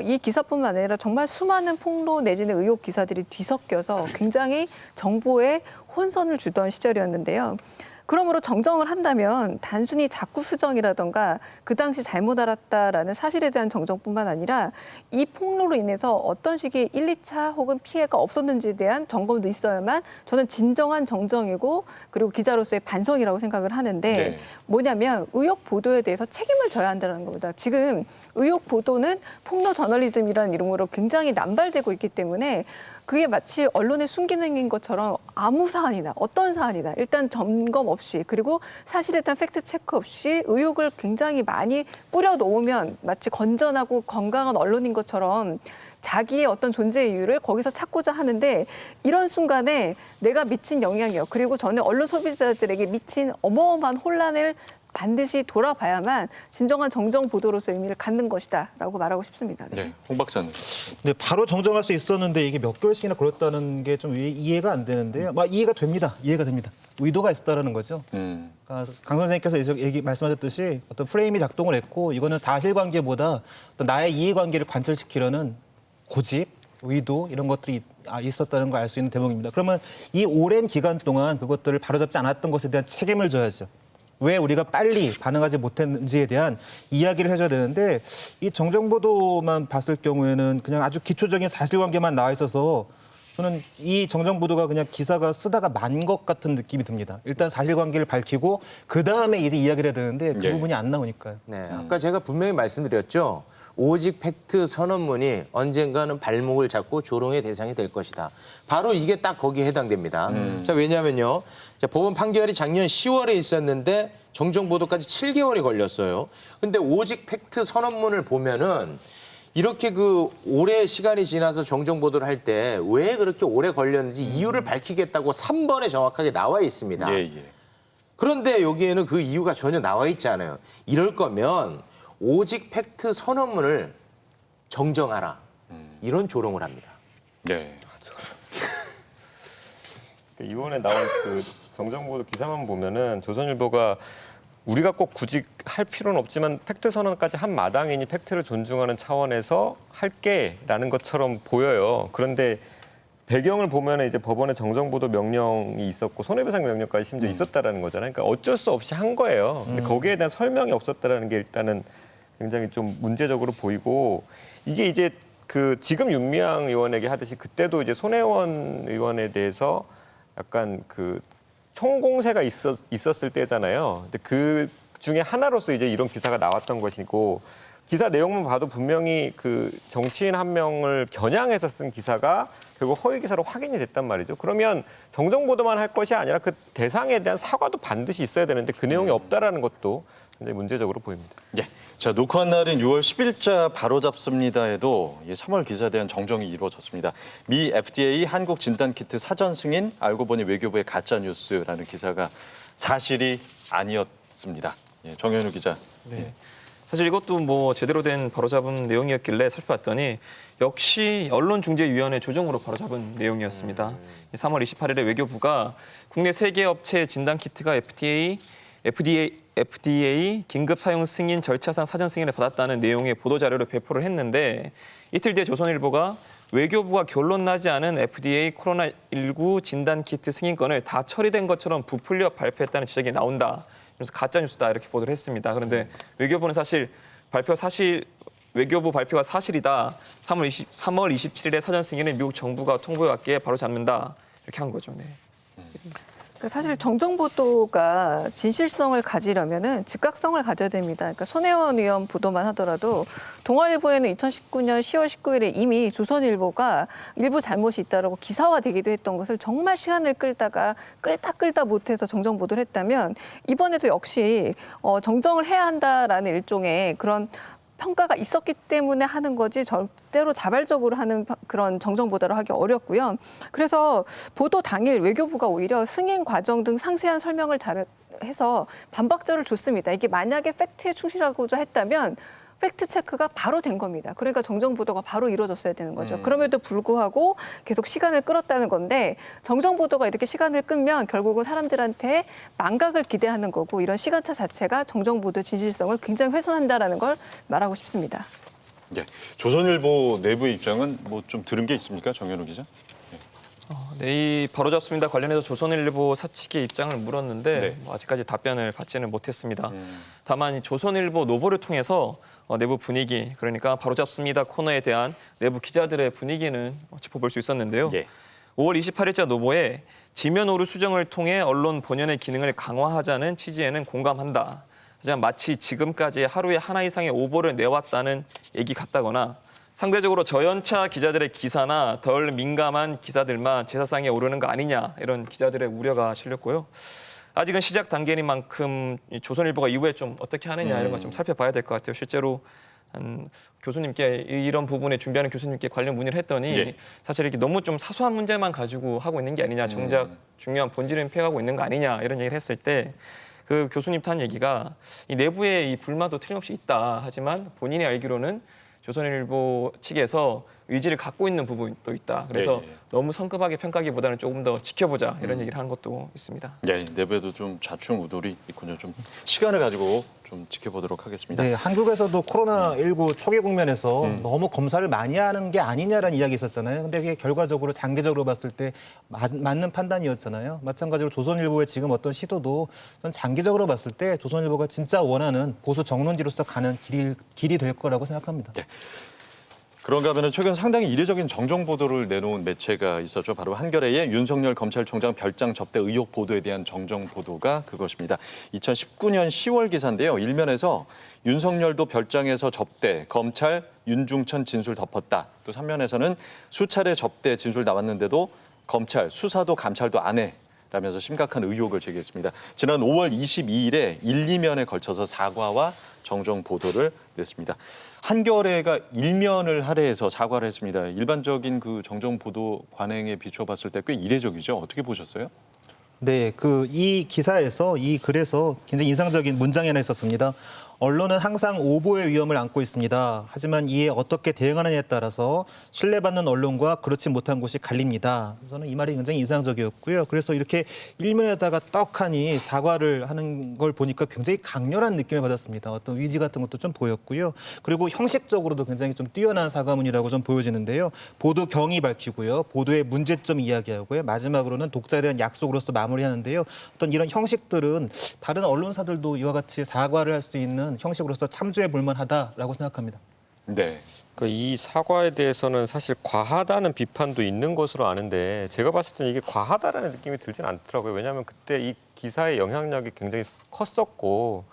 이 기사뿐만 아니라 정말 수많은 폭로 내지는 의혹 기사들이 뒤섞여서 굉장히 정보에 혼선을 주던 시절이었는데요. 그러므로 정정을 한다면 단순히 자꾸 수정이라던가 그 당시 잘못 알았다라는 사실에 대한 정정뿐만 아니라 이 폭로로 인해서 어떤 식의 1, 2차 혹은 피해가 없었는지에 대한 점검도 있어야만 저는 진정한 정정이고 그리고 기자로서의 반성이라고 생각을 하는데 네. 뭐냐면 의혹 보도에 대해서 책임을 져야 한다는 겁니다. 지금 의혹 보도는 폭로 저널리즘이라는 이름으로 굉장히 남발되고 있기 때문에 그게 마치 언론의 순기능인 것처럼 아무 사안이나 어떤 사안이나 일단 점검 없이 그리고 사실에 대한 팩트 체크 없이 의혹을 굉장히 많이 뿌려놓으면 마치 건전하고 건강한 언론인 것처럼 자기의 어떤 존재 이유를 거기서 찾고자 하는데 이런 순간에 내가 미친 영향이요. 그리고 저는 언론 소비자들에게 미친 어마어마한 혼란을 반드시 돌아봐야만 진정한 정정 보도로서 의미를 갖는 것이다라고 말하고 싶습니다. 네, 홍 박사님. 네, 바로 정정할 수 있었는데 이게 몇 개월씩이나 걸렸다는 게 좀 이해가 안 되는데요. 이해가 됩니다. 이해가 됩니다. 의도가 있었다는 거죠. 그러니까 강 선생님께서 말씀하셨듯이 어떤 프레임이 작동을 했고 이거는 사실관계보다 어떤 나의 이해관계를 관철시키려는 고집, 의도 이런 것들이 있었다는 걸 알 수 있는 대목입니다. 그러면 이 오랜 기간 동안 그것들을 바로잡지 않았던 것에 대한 책임을 져야죠. 왜 우리가 빨리 반응하지 못했는지에 대한 이야기를 해줘야 되는데 이 정정보도만 봤을 경우에는 그냥 아주 기초적인 사실관계만 나와 있어서 저는 이 정정보도가 그냥 기사가 쓰다가 만 것 같은 느낌이 듭니다. 일단 사실관계를 밝히고 그다음에 이제 이야기를 해야 되는데 그 네. 부분이 안 나오니까요. 네, 아까 제가 분명히 말씀드렸죠. 오직 팩트 선언문이 언젠가는 발목을 잡고 조롱의 대상이 될 것이다. 바로 이게 딱 거기에 해당됩니다. 자, 왜냐하면요. 자, 법원 판결이 작년 10월에 있었는데 정정 보도까지 7개월이 걸렸어요. 근데 오직 팩트 선언문을 보면은 이렇게 그 오래 시간이 지나서 정정 보도를 할 때 왜 그렇게 오래 걸렸는지 이유를 밝히겠다고 3번에 정확하게 나와 있습니다. 예, 예. 그런데 여기에는 그 이유가 전혀 나와 있지 않아요. 이럴 거면 오직 팩트 선언문을 정정하라. 이런 조롱을 합니다. 네. 이번에 나온 그 정정보도 기사만 보면은 조선일보가 우리가 꼭 굳이 할 필요는 없지만 팩트 선언까지 한 마당이니 팩트를 존중하는 차원에서 할게라는 것처럼 보여요. 그런데 배경을 보면 이제 법원의 정정보도 명령이 있었고 손해배상 명령까지 심지어 있었다라는 거잖아요. 그러니까 어쩔 수 없이 한 거예요. 근데 거기에 대한 설명이 없었다라는 게 일단은 굉장히 좀 문제적으로 보이고 이게 이제 그 지금 윤미향 의원에게 하듯이 그때도 이제 손혜원 의원에 대해서 약간 그 총공세가 있었을 때잖아요. 근데 그 중에 하나로서 이제 이런 기사가 나왔던 것이고 기사 내용만 봐도 분명히 그 정치인 한 명을 겨냥해서 쓴 기사가 결국 허위 기사로 확인이 됐단 말이죠. 그러면 정정 보도만 할 것이 아니라 그 대상에 대한 사과도 반드시 있어야 되는데 그 내용이 없다라는 것도 굉장히 문제적으로 보입니다. 예. 자, 녹화한 날인 6월 10일자 바로잡습니다에도 3월 기사에 대한 정정이 이루어졌습니다. 미 FDA 한국 진단키트 사전 승인 알고 보니 외교부의 가짜 뉴스라는 기사가 사실이 아니었습니다. 예, 정현우 기자. 네. 사실 이것도 뭐 제대로 된 바로잡은 내용이었길래 살펴봤더니 역시 언론중재위원회 조정으로 바로잡은 내용이었습니다. 3월 28일에 외교부가 국내 3개 업체 진단키트가 FDA FDA 긴급 사용 승인 절차상 사전 승인을 받았다는 내용의 보도 자료를 배포를 했는데 이틀 뒤에 조선일보가 외교부가 결론 나지 않은 FDA 코로나19 진단 키트 승인권을 다 처리된 것처럼 부풀려 발표했다는 지적이 나온다. 그래서 가짜 뉴스다 이렇게 보도를 했습니다. 그런데 외교부는 사실 외교부 발표가 사실이다. 3월 27일에 사전 승인을 미국 정부가 통보해 왔기에 바로 잡는다. 이렇게 한 거죠. 네. 그러니까 사실 정정 보도가 진실성을 가지려면은 즉각성을 가져야 됩니다. 그러니까 손혜원 의원 보도만 하더라도 동아일보에는 2019년 10월 19일에 이미 조선일보가 일부 잘못이 있다라고 기사화되기도 했던 것을 정말 시간을 끌다 못해서 정정 보도를 했다면 이번에도 역시 정정을 해야 한다라는 일종의 그런 평가가 있었기 때문에 하는 거지 절대로 자발적으로 하는 그런 정정 보도를 하기 어렵고요. 그래서 보도 당일 외교부가 오히려 승인 과정 등 상세한 설명을 해서 반박자를 줬습니다. 이게 만약에 팩트에 충실하고자 했다면 팩트 체크가 바로 된 겁니다. 그러니까 정정 보도가 바로 이루어졌어야 되는 거죠. 그럼에도 불구하고 계속 시간을 끌었다는 건데 정정 보도가 이렇게 시간을 끌면 결국은 사람들한테 망각을 기대하는 거고 이런 시간차 자체가 정정 보도의 진실성을 굉장히 훼손한다라는 걸 말하고 싶습니다. 네. 조선일보 내부의 입장은 뭐 좀 들은 게 있습니까, 정현우 기자? 네, 이 바로잡습니다 관련해서 조선일보 사측의 입장을 물었는데 네. 아직까지 답변을 받지는 못했습니다. 다만 조선일보 노보를 통해서 내부 분위기, 그러니까 바로잡습니다 코너에 대한 내부 기자들의 분위기는 짚어볼 수 있었는데요. 예. 5월 28일자 노보에 지면 오류 수정을 통해 언론 본연의 기능을 강화하자는 취지에는 공감한다. 하지만 마치 지금까지 하루에 하나 이상의 오보를 내왔다는 얘기 같다거나 상대적으로 저연차 기자들의 기사나 덜 민감한 기사들만 제사상에 오르는 거 아니냐 이런 기자들의 우려가 실렸고요. 아직은 시작 단계인 만큼 조선일보가 이후에 좀 어떻게 하느냐 이런 걸 좀 살펴봐야 될 것 같아요. 실제로 교수님께 이런 부분에 준비하는 교수님께 관련 문의를 했더니 예. 사실 이렇게 너무 좀 사소한 문제만 가지고 하고 있는 게 아니냐, 정작 중요한 본질을 피해가고 있는 거 아니냐 이런 얘기를 했을 때 그 교수님 한 얘기가 이 내부에 이 불만도 틀림없이 있다. 하지만 본인이 알기로는 조선일보 측에서 의지를 갖고 있는 부분도 있다. 그래서 네. 너무 성급하게 평가하기보다는 조금 더 지켜보자 이런 얘기를 하는 것도 있습니다. 네, 내부에도 좀 좌충우돌이 있군요. 좀 시간을 가지고 좀 지켜보도록 하겠습니다. 네, 한국에서도 코로나19 초기 국면에서 너무 검사를 많이 하는 게 아니냐라는 이야기 있었잖아요. 근데 그게 결과적으로 장기적으로 봤을 때 맞는 판단이었잖아요. 마찬가지로 조선일보의 지금 어떤 시도도 전 장기적으로 봤을 때 조선일보가 진짜 원하는 보수 정론지로서 가는 길이 될 거라고 생각합니다. 네. 그런가 하면 최근 상당히 이례적인 정정 보도를 내놓은 매체가 있었죠. 바로 한겨레의 윤석열 검찰총장 별장 접대 의혹 보도에 대한 정정 보도가 그것입니다. 2019년 10월 기사인데요. 일면에서 윤석열도 별장에서 접대, 검찰 윤중천 진술 덮었다. 또 3면에서는 수차례 접대 진술 나왔는데도 검찰 수사도 감찰도 안 해. 라면서 심각한 의혹을 제기했습니다. 지난 5월 22일에 1, 2면에 걸쳐서 사과와 정정 보도를 냈습니다. 한겨레가 1면을 할애해서 사과를 했습니다. 일반적인 그 정정 보도 관행에 비춰봤을 때 꽤 이례적이죠. 어떻게 보셨어요? 네, 이 기사에서 이 글에서 굉장히 인상적인 문장이 하나 있었습니다. 언론은 항상 오보의 위험을 안고 있습니다. 하지만 이에 어떻게 대응하느냐에 따라서 신뢰받는 언론과 그렇지 못한 곳이 갈립니다. 저는 이 말이 굉장히 인상적이었고요. 그래서 이렇게 일면에다가 떡하니 사과를 하는 걸 보니까 굉장히 강렬한 느낌을 받았습니다. 어떤 의지 같은 것도 좀 보였고요. 그리고 형식적으로도 굉장히 좀 뛰어난 사과문이라고 좀 보여지는데요. 보도 경위 밝히고요. 보도의 문제점 이야기하고요. 마지막으로는 독자에 대한 약속으로서 마무리하는데요. 어떤 이런 형식들은 다른 언론사들도 이와 같이 사과를 할 수 있는 형식으로서 참조해 볼 만하다라고 생각합니다. 네. 그러니까 이 사과에 대해서는 사실 과하다는 비판도 있는 것으로 아는데 제가 봤을 때는 이게 과하다라는 느낌이 들진 않더라고요. 왜냐하면 그때 이 기사의 영향력이 굉장히 컸었고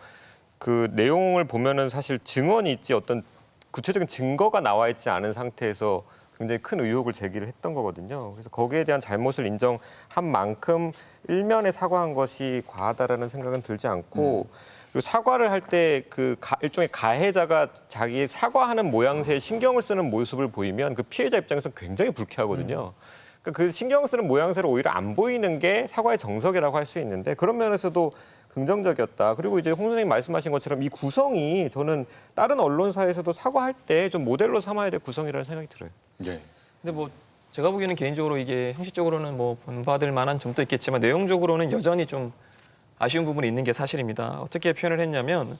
그 내용을 보면은 사실 증언이 있지 어떤 구체적인 증거가 나와 있지 않은 상태에서 굉장히 큰 의혹을 제기를 했던 거거든요. 그래서 거기에 대한 잘못을 인정한 만큼 일면에 사과한 것이 과하다라는 생각은 들지 않고 그리고 사과를 할 때 그 일종의 가해자가 자기 사과하는 모양새에 신경을 쓰는 모습을 보이면 그 피해자 입장에서 굉장히 불쾌하거든요. 그러니까 그 신경 쓰는 모양새를 오히려 안 보이는 게 사과의 정석이라고 할 수 있는데 그런 면에서도 긍정적이었다. 그리고 이제 홍 선생님 말씀하신 것처럼 이 구성이 저는 다른 언론사에서도 사과할 때 좀 모델로 삼아야 될 구성이라는 생각이 들어요. 네. 근데 뭐 제가 보기에는 개인적으로 이게 형식적으로는 뭐 본받을 만한 점도 있겠지만 내용적으로는 여전히 좀 아쉬운 부분이 있는 게 사실입니다. 어떻게 표현을 했냐면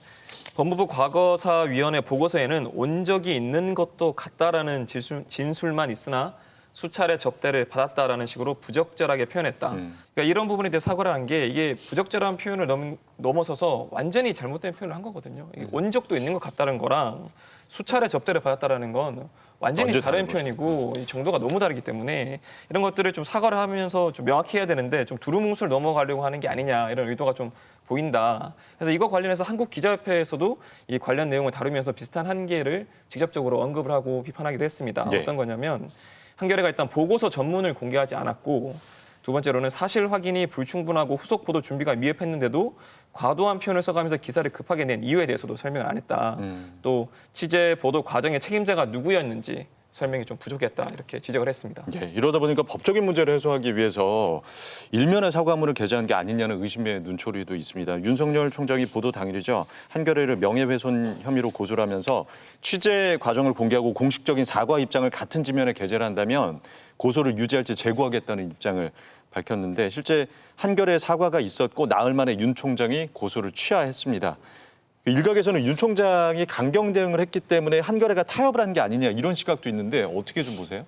법무부 과거사위원회 보고서에는 온 적이 있는 것도 같다라는 진술만 있으나 수차례 접대를 받았다라는 식으로 부적절하게 표현했다. 그러니까 이런 부분에 대해 사과를 한 게 이게 부적절한 표현을 넘어서서 완전히 잘못된 표현을 한 거거든요. 이게 온 적도 있는 것 같다는 거랑 수차례 접대를 받았다라는 건 완전히 다른 표현이고 이 정도가 너무 다르기 때문에 이런 것들을 좀 사과를 하면서 좀 명확히 해야 되는데 좀 두루뭉술 넘어가려고 하는 게 아니냐 이런 의도가 좀 보인다. 그래서 이거 관련해서 한국기자협회에서도 이 관련 내용을 다루면서 비슷한 한계를 직접적으로 언급을 하고 비판하기도 했습니다. 네. 어떤 거냐면 한겨레가 일단 보고서 전문을 공개하지 않았고 두 번째로는 사실 확인이 불충분하고 후속 보도 준비가 미흡했는데도 과도한 표현을 써가면서 기사를 급하게 낸 이유에 대해서도 설명을 안 했다. 또 취재 보도 과정의 책임자가 누구였는지 설명이 좀 부족했다 이렇게 지적을 했습니다. 예, 이러다 보니까 법적인 문제를 해소하기 위해서 일면의 사과문을 게재한 게 아니냐는 의심의 눈초리도 있습니다. 윤석열 총장이 보도 당일이죠. 한겨레를 명예훼손 혐의로 고소를 하면서 취재 과정을 공개하고 공식적인 사과 입장을 같은 지면에 게재를 한다면 고소를 유지할지 재고하겠다는 입장을 밝혔는데 실제 한겨레에 사과가 있었고 나흘 만에 윤 총장이 고소를 취하했습니다. 일각에서는 윤 총장이 강경 대응을 했기 때문에 한겨레가 타협을 한 게 아니냐 이런 시각도 있는데 어떻게 좀 보세요?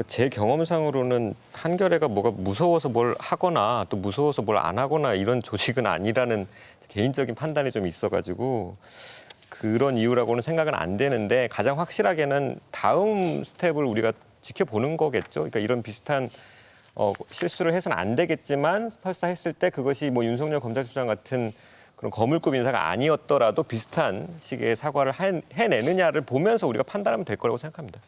제 경험상으로는 한겨레가 뭐가 무서워서 뭘 하거나 또 무서워서 뭘 안 하거나 이런 조직은 아니라는 개인적인 판단이 좀 있어가지고 그런 이유라고는 생각은 안 되는데 가장 확실하게는 다음 스텝을 우리가 지켜보는 거겠죠. 그러니까 이런 비슷한 실수를 해서는 안 되겠지만 설사 했을 때 그것이 뭐 윤석열 검찰총장 같은 그런 거물급 인사가 아니었더라도 비슷한 식의 사과를 해내느냐를 보면서 우리가 판단하면 될 거라고 생각합니다.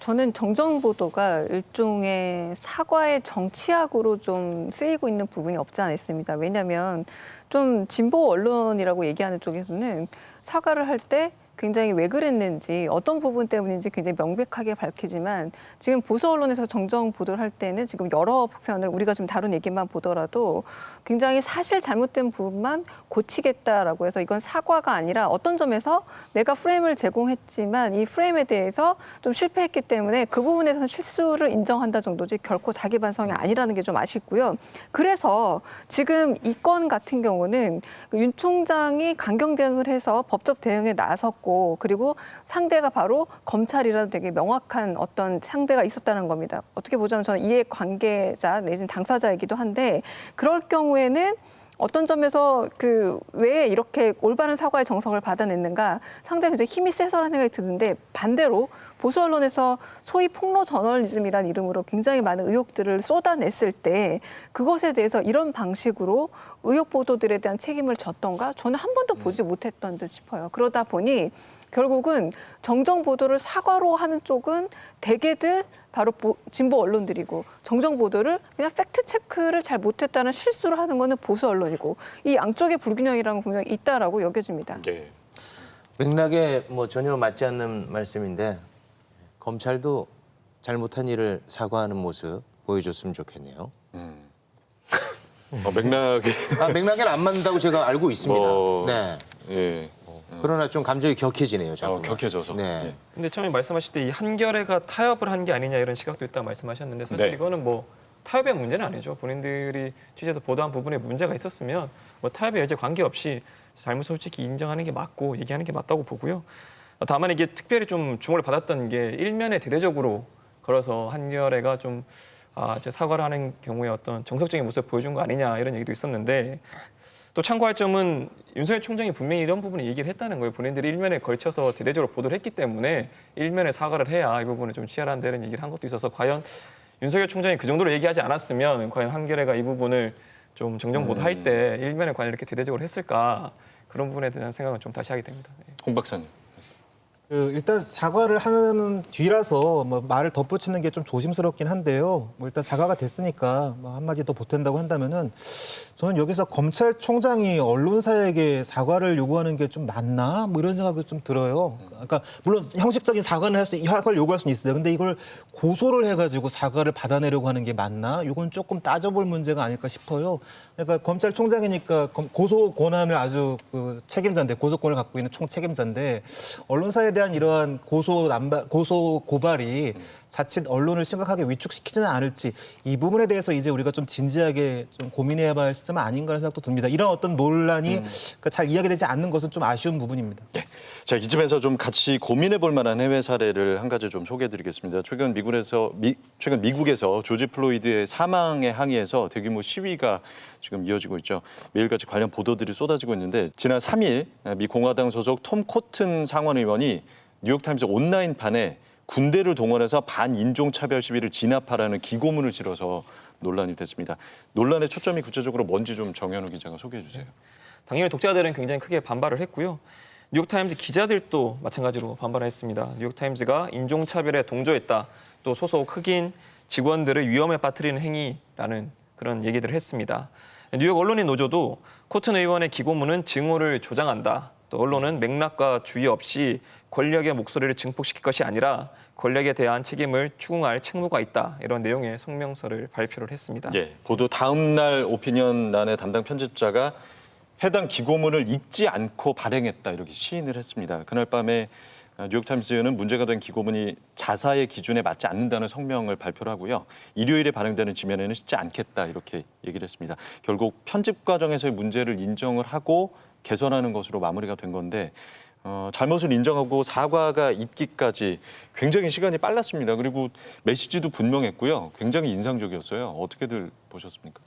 저는 정정 보도가 일종의 사과의 정치학으로 좀 쓰이고 있는 부분이 없지 않아 있습니다. 왜냐하면 좀 진보 언론이라고 얘기하는 쪽에서는 사과를 할 때 굉장히 왜 그랬는지 어떤 부분 때문인지 굉장히 명백하게 밝히지만 지금 보수 언론에서 정정 보도를 할 때는 지금 여러 편을 우리가 지금 다룬 얘기만 보더라도 굉장히 사실 잘못된 부분만 고치겠다라고 해서 이건 사과가 아니라 어떤 점에서 내가 프레임을 제공했지만 이 프레임에 대해서 좀 실패했기 때문에 그 부분에서는 실수를 인정한다 정도지 결코 자기 반성이 아니라는 게 좀 아쉽고요. 그래서 지금 이 건 같은 경우는 윤 총장이 강경 대응을 해서 법적 대응에 나섰고 그리고 상대가 바로 검찰이라는 되게 명확한 어떤 상대가 있었다는 겁니다. 어떻게 보자면 저는 이해 관계자 내지는 당사자이기도 한데 그럴 경우에는 어떤 점에서 왜 이렇게 올바른 사과의 정석을 받아냈는가 상당히 굉장히 힘이 세서라는 생각이 드는데 반대로 보수 언론에서 소위 폭로 저널리즘이라는 이름으로 굉장히 많은 의혹들을 쏟아냈을 때 그것에 대해서 이런 방식으로 의혹 보도들에 대한 책임을 졌던가 저는 한 번도 보지 못했던 듯 싶어요. 그러다 보니 결국은 정정 보도를 사과로 하는 쪽은 대개들 바로 진보 언론들이고 정정 보도를 그냥 팩트 체크를 잘 못했다는 실수를 하는 거는 보수 언론이고 이 양쪽의 불균형이라는 건 분명히 있다라고 여겨집니다. 네. 맥락에 뭐 전혀 맞지 않는 말씀인데 검찰도 잘못한 일을 사과하는 모습 보여줬으면 좋겠네요. 맥락이 맥락에는 안 맞는다고 제가 알고 있습니다. 네. 예. 그러나 좀 감정이 격해지네요. 자꾸. 격해져서. 네. 예. 근데 처음에 말씀하실 때 이 한겨레가 타협을 한 게 아니냐 이런 시각도 있다고 말씀하셨는데 사실 네. 이거는 뭐 타협의 문제는 아니죠. 본인들이 취재해서 보도한 부분에 문제가 있었으면 뭐 타협의 여지 관계없이 잘못 솔직히 인정하는 게 맞고 얘기하는 게 맞다고 보고요. 다만 이게 특별히 좀 주목을 받았던 게 일면에 대대적으로 걸어서 한겨레가 좀 사과를 하는 경우에 어떤 정석적인 모습을 보여준 거 아니냐 이런 얘기도 있었는데 또 참고할 점은 윤석열 총장이 분명히 이런 부분을 얘기를 했다는 거예요. 본인들이 일면에 걸쳐서 대대적으로 보도를 했기 때문에 일면에 사과를 해야 이 부분을 좀 치열한다는 얘기를 한 것도 있어서 과연 윤석열 총장이 그 정도로 얘기하지 않았으면 과연 한겨레가 이 부분을 좀 정정 보도할 때 일면에 과연 이렇게 대대적으로 했을까 그런 부분에 대한 생각은 좀 다시 하게 됩니다. 홍 박사님. 일단 사과를 하는 뒤라서 뭐 말을 덧붙이는 게 좀 조심스럽긴 한데요. 뭐 일단 사과가 됐으니까 뭐 한마디 더 보탠다고 한다면은 저는 여기서 검찰총장이 언론사에게 사과를 요구하는 게 좀 맞나? 뭐 이런 생각이 좀 들어요. 그러니까 물론 형식적인 사과를 요구할 수는 있어요. 근데 이걸 고소를 해가지고 사과를 받아내려고 하는 게 맞나? 이건 조금 따져볼 문제가 아닐까 싶어요. 그러니까 검찰총장이니까 고소 권한을 아주 책임자인데 고소권을 갖고 있는 총책임자인데 언론사에 대한 이러한 고소 고발이 자칫 언론을 심각하게 위축시키지는 않을지 이 부분에 대해서 이제 우리가 좀 진지하게 좀 고민해야 할 시점. 시스템은 아닌가라는 생각도 듭니다. 이런 어떤 논란이 잘 이야기되지 않는 것은 좀 아쉬운 부분입니다. 자, 이쯤에서 좀 같이 고민해 볼 만한 해외 사례를 한 가지 좀 소개해 드리겠습니다. 최근 미국에서 조지 플로이드의 사망에 항의해서 대규모 시위가 지금 이어지고 있죠. 매일같이 관련 보도들이 쏟아지고 있는데 지난 3일 미 공화당 소속 톰 코튼 상원 의원이 뉴욕타임스 온라인판에 군대를 동원해서 반인종차별 시위를 진압하라는 기고문을 실어서 논란이 됐습니다. 논란의 초점이 구체적으로 뭔지 좀 정현우 기자가 소개해 주세요. 당연히 독자들은 굉장히 크게 반발을 했고요. 뉴욕타임즈 기자들도 마찬가지로 반발했습니다. 뉴욕타임즈가 인종차별에 동조했다. 또 소속 흑인 직원들을 위험에 빠뜨리는 행위라는 그런 얘기들을 했습니다. 뉴욕 언론인 노조도 코튼 의원의 기고문은 증오를 조장한다. 또 언론은 맥락과 주의 없이 권력의 목소리를 증폭시킬 것이 아니라 권력에 대한 책임을 추궁할 책무가 있다. 이런 내용의 성명서를 발표를 했습니다. 예, 보도 다음 날 오피니언란의 담당 편집자가 해당 기고문을 읽지 않고 발행했다 이렇게 시인을 했습니다. 그날 밤에 뉴욕타임스는 문제가 된 기고문이 자사의 기준에 맞지 않는다는 성명을 발표를 하고요. 일요일에 발행되는 지면에는 싣지 않겠다 이렇게 얘기를 했습니다. 결국 편집 과정에서의 문제를 인정을 하고 개선하는 것으로 마무리가 된 건데 잘못을 인정하고 사과가 있기까지 굉장히 시간이 빨랐습니다. 그리고 메시지도 분명했고요. 굉장히 인상적이었어요. 어떻게들 보셨습니까?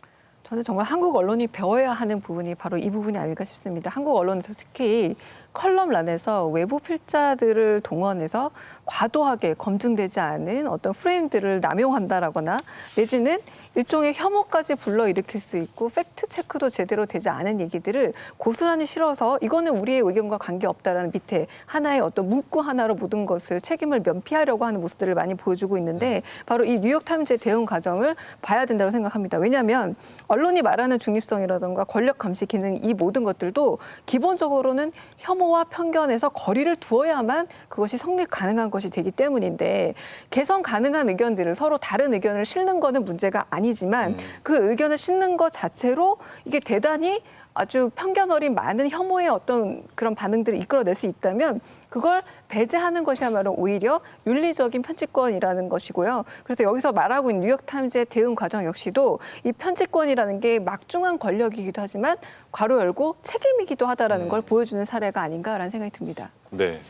저는 정말 한국 언론이 배워야 하는 부분이 바로 이 부분이 아닐까 싶습니다. 한국 언론에서 특히 컬럼란에서 외부 필자들을 동원해서 과도하게 검증되지 않은 어떤 프레임들을 남용한다라거나 내지는 일종의 혐오까지 불러일으킬 수 있고 팩트 체크도 제대로 되지 않은 얘기들을 고스란히 실어서 이거는 우리의 의견과 관계없다라는 밑에 하나의 어떤 문구 하나로 모든 것을 책임을 면피하려고 하는 모습들을 많이 보여주고 있는데 바로 이 뉴욕타임즈의 대응 과정을 봐야 된다고 생각합니다. 왜냐하면 언론이 말하는 중립성이라든가 권력 감시 기능 이 모든 것들도 기본적으로는 혐오와 편견에서 거리를 두어야만 그것이 성립 가능한 것이 되기 때문인데 개선 가능한 의견들을 서로 다른 의견을 실는 거는 문제가 아니지만 그 의견을 싣는 것 자체로 이게 대단히 아주 편견 어린 많은 혐오의 어떤 그런 반응들을 이끌어낼 수 있다면 그걸 배제하는 것이야말로 오히려 윤리적인 편집권이라는 것이고요. 그래서 여기서 말하고 있는 뉴욕타임즈의 대응 과정 역시도 이 편집권이라는 게 막중한 권력이기도 하지만 괄호 열고 책임이기도 하다라는 걸 보여주는 사례가 아닌가라는 생각이 듭니다. 네.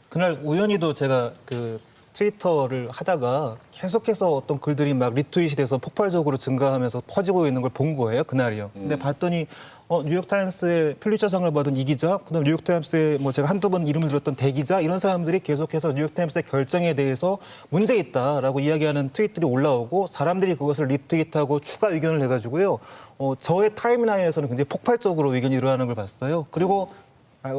그날 우연히도 제가 트위터를 하다가 계속해서 어떤 글들이 막 리트윗이 돼서 폭발적으로 증가하면서 퍼지고 있는 걸 본 거예요, 그날이요. 근데 봤더니 뉴욕타임스의 퓰리처상을 받은 이 기자, 그다음 뉴욕타임스의 제가 한두 번 이름을 들었던 대기자 이런 사람들이 계속해서 뉴욕타임스의 결정에 대해서 문제 있다라고 이야기하는 트윗들이 올라오고 사람들이 그것을 리트윗하고 추가 의견을 내가지고요. 저의 타임라인에서는 굉장히 폭발적으로 의견이 일어나는 걸 봤어요. 그리고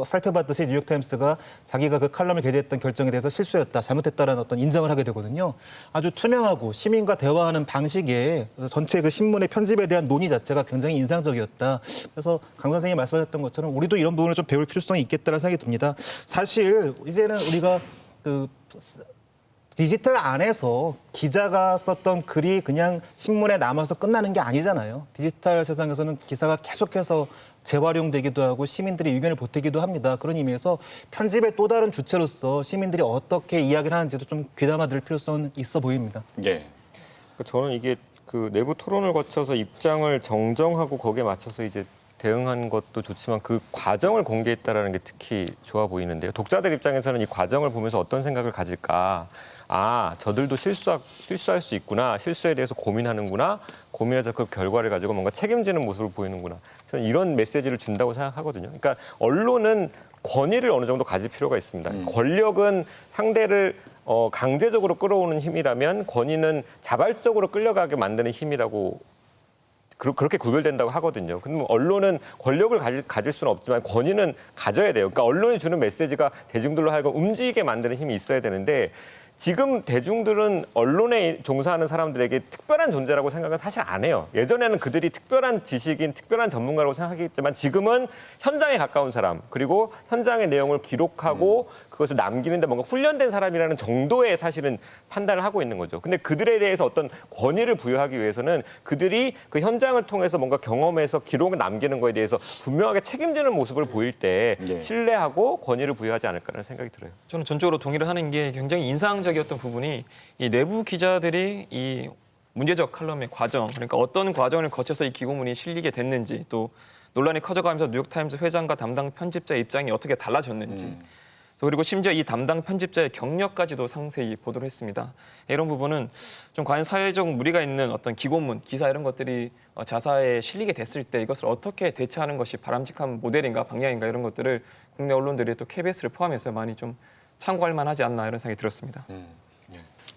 살펴봤듯이 뉴욕타임스가 자기가 그 칼럼을 게재했던 결정에 대해서 실수였다, 잘못했다라는 어떤 인정을 하게 되거든요. 아주 투명하고 시민과 대화하는 방식에 전체 그 신문의 편집에 대한 논의 자체가 굉장히 인상적이었다. 그래서 강 선생님이 말씀하셨던 것처럼 우리도 이런 부분을 좀 배울 필요성이 있겠다는 생각이 듭니다. 사실 이제는 우리가 디지털 안에서 기자가 썼던 글이 그냥 신문에 남아서 끝나는 게 아니잖아요. 디지털 세상에서는 기사가 계속해서 재활용되기도 하고 시민들이 의견을 보태기도 합니다. 그런 의미에서 편집의 또 다른 주체로서 시민들이 어떻게 이야기를 하는지도 좀 귀담아 들을 필요성은 있어 보입니다. 예. 저는 이게 그 내부 토론을 거쳐서 입장을 정정하고 거기에 맞춰서 이제 대응한 것도 좋지만 그 과정을 공개했다라는 게 특히 좋아 보이는데요. 독자들 입장에서는 이 과정을 보면서 어떤 생각을 가질까? 저들도 실수할 수 있구나. 실수에 대해서 고민하는구나. 고민해서 그 결과를 가지고 뭔가 책임지는 모습을 보이는구나. 저는 이런 메시지를 준다고 생각하거든요. 그러니까 언론은 권위를 어느 정도 가질 필요가 있습니다. 권력은 상대를 강제적으로 끌어오는 힘이라면 권위는 자발적으로 끌려가게 만드는 힘이라고 그렇게 구별된다고 하거든요. 근데 언론은 권력을 가질 수는 없지만 권위는 가져야 돼요. 그러니까 언론이 주는 메시지가 대중들로 하여금 움직이게 만드는 힘이 있어야 되는데 지금 대중들은 언론에 종사하는 사람들에게 특별한 존재라고 생각은 사실 안 해요. 예전에는 그들이 특별한 지식인, 특별한 전문가라고 생각하겠지만 지금은 현장에 가까운 사람, 그리고 현장의 내용을 기록하고 그것을 남기는데 뭔가 훈련된 사람이라는 정도의 사실은 판단을 하고 있는 거죠. 근데 그들에 대해서 어떤 권위를 부여하기 위해서는 그들이 그 현장을 통해서 뭔가 경험해서 기록을 남기는 거에 대해서 분명하게 책임지는 모습을 보일 때 신뢰하고 권위를 부여하지 않을까라는 생각이 들어요. 저는 전적으로 동의를 하는 게 굉장히 인상적이었던 부분이 이 내부 기자들이 이 문제적 칼럼의 과정, 그러니까 어떤 과정을 거쳐서 이 기고문이 실리게 됐는지, 또 논란이 커져가면서 뉴욕타임스 회장과 담당 편집자의 입장이 어떻게 달라졌는지, 또 그리고 심지어 이 담당 편집자의 경력까지도 상세히 보도를 했습니다. 이런 부분은 좀 과연 사회적 무리가 있는 어떤 기고문, 기사 이런 것들이 자사에 실리게 됐을 때 이것을 어떻게 대처하는 것이 바람직한 모델인가 방향인가 이런 것들을 국내 언론들이 또 KBS를 포함해서 많이 좀 참고할 만하지 않나 이런 생각이 들었습니다.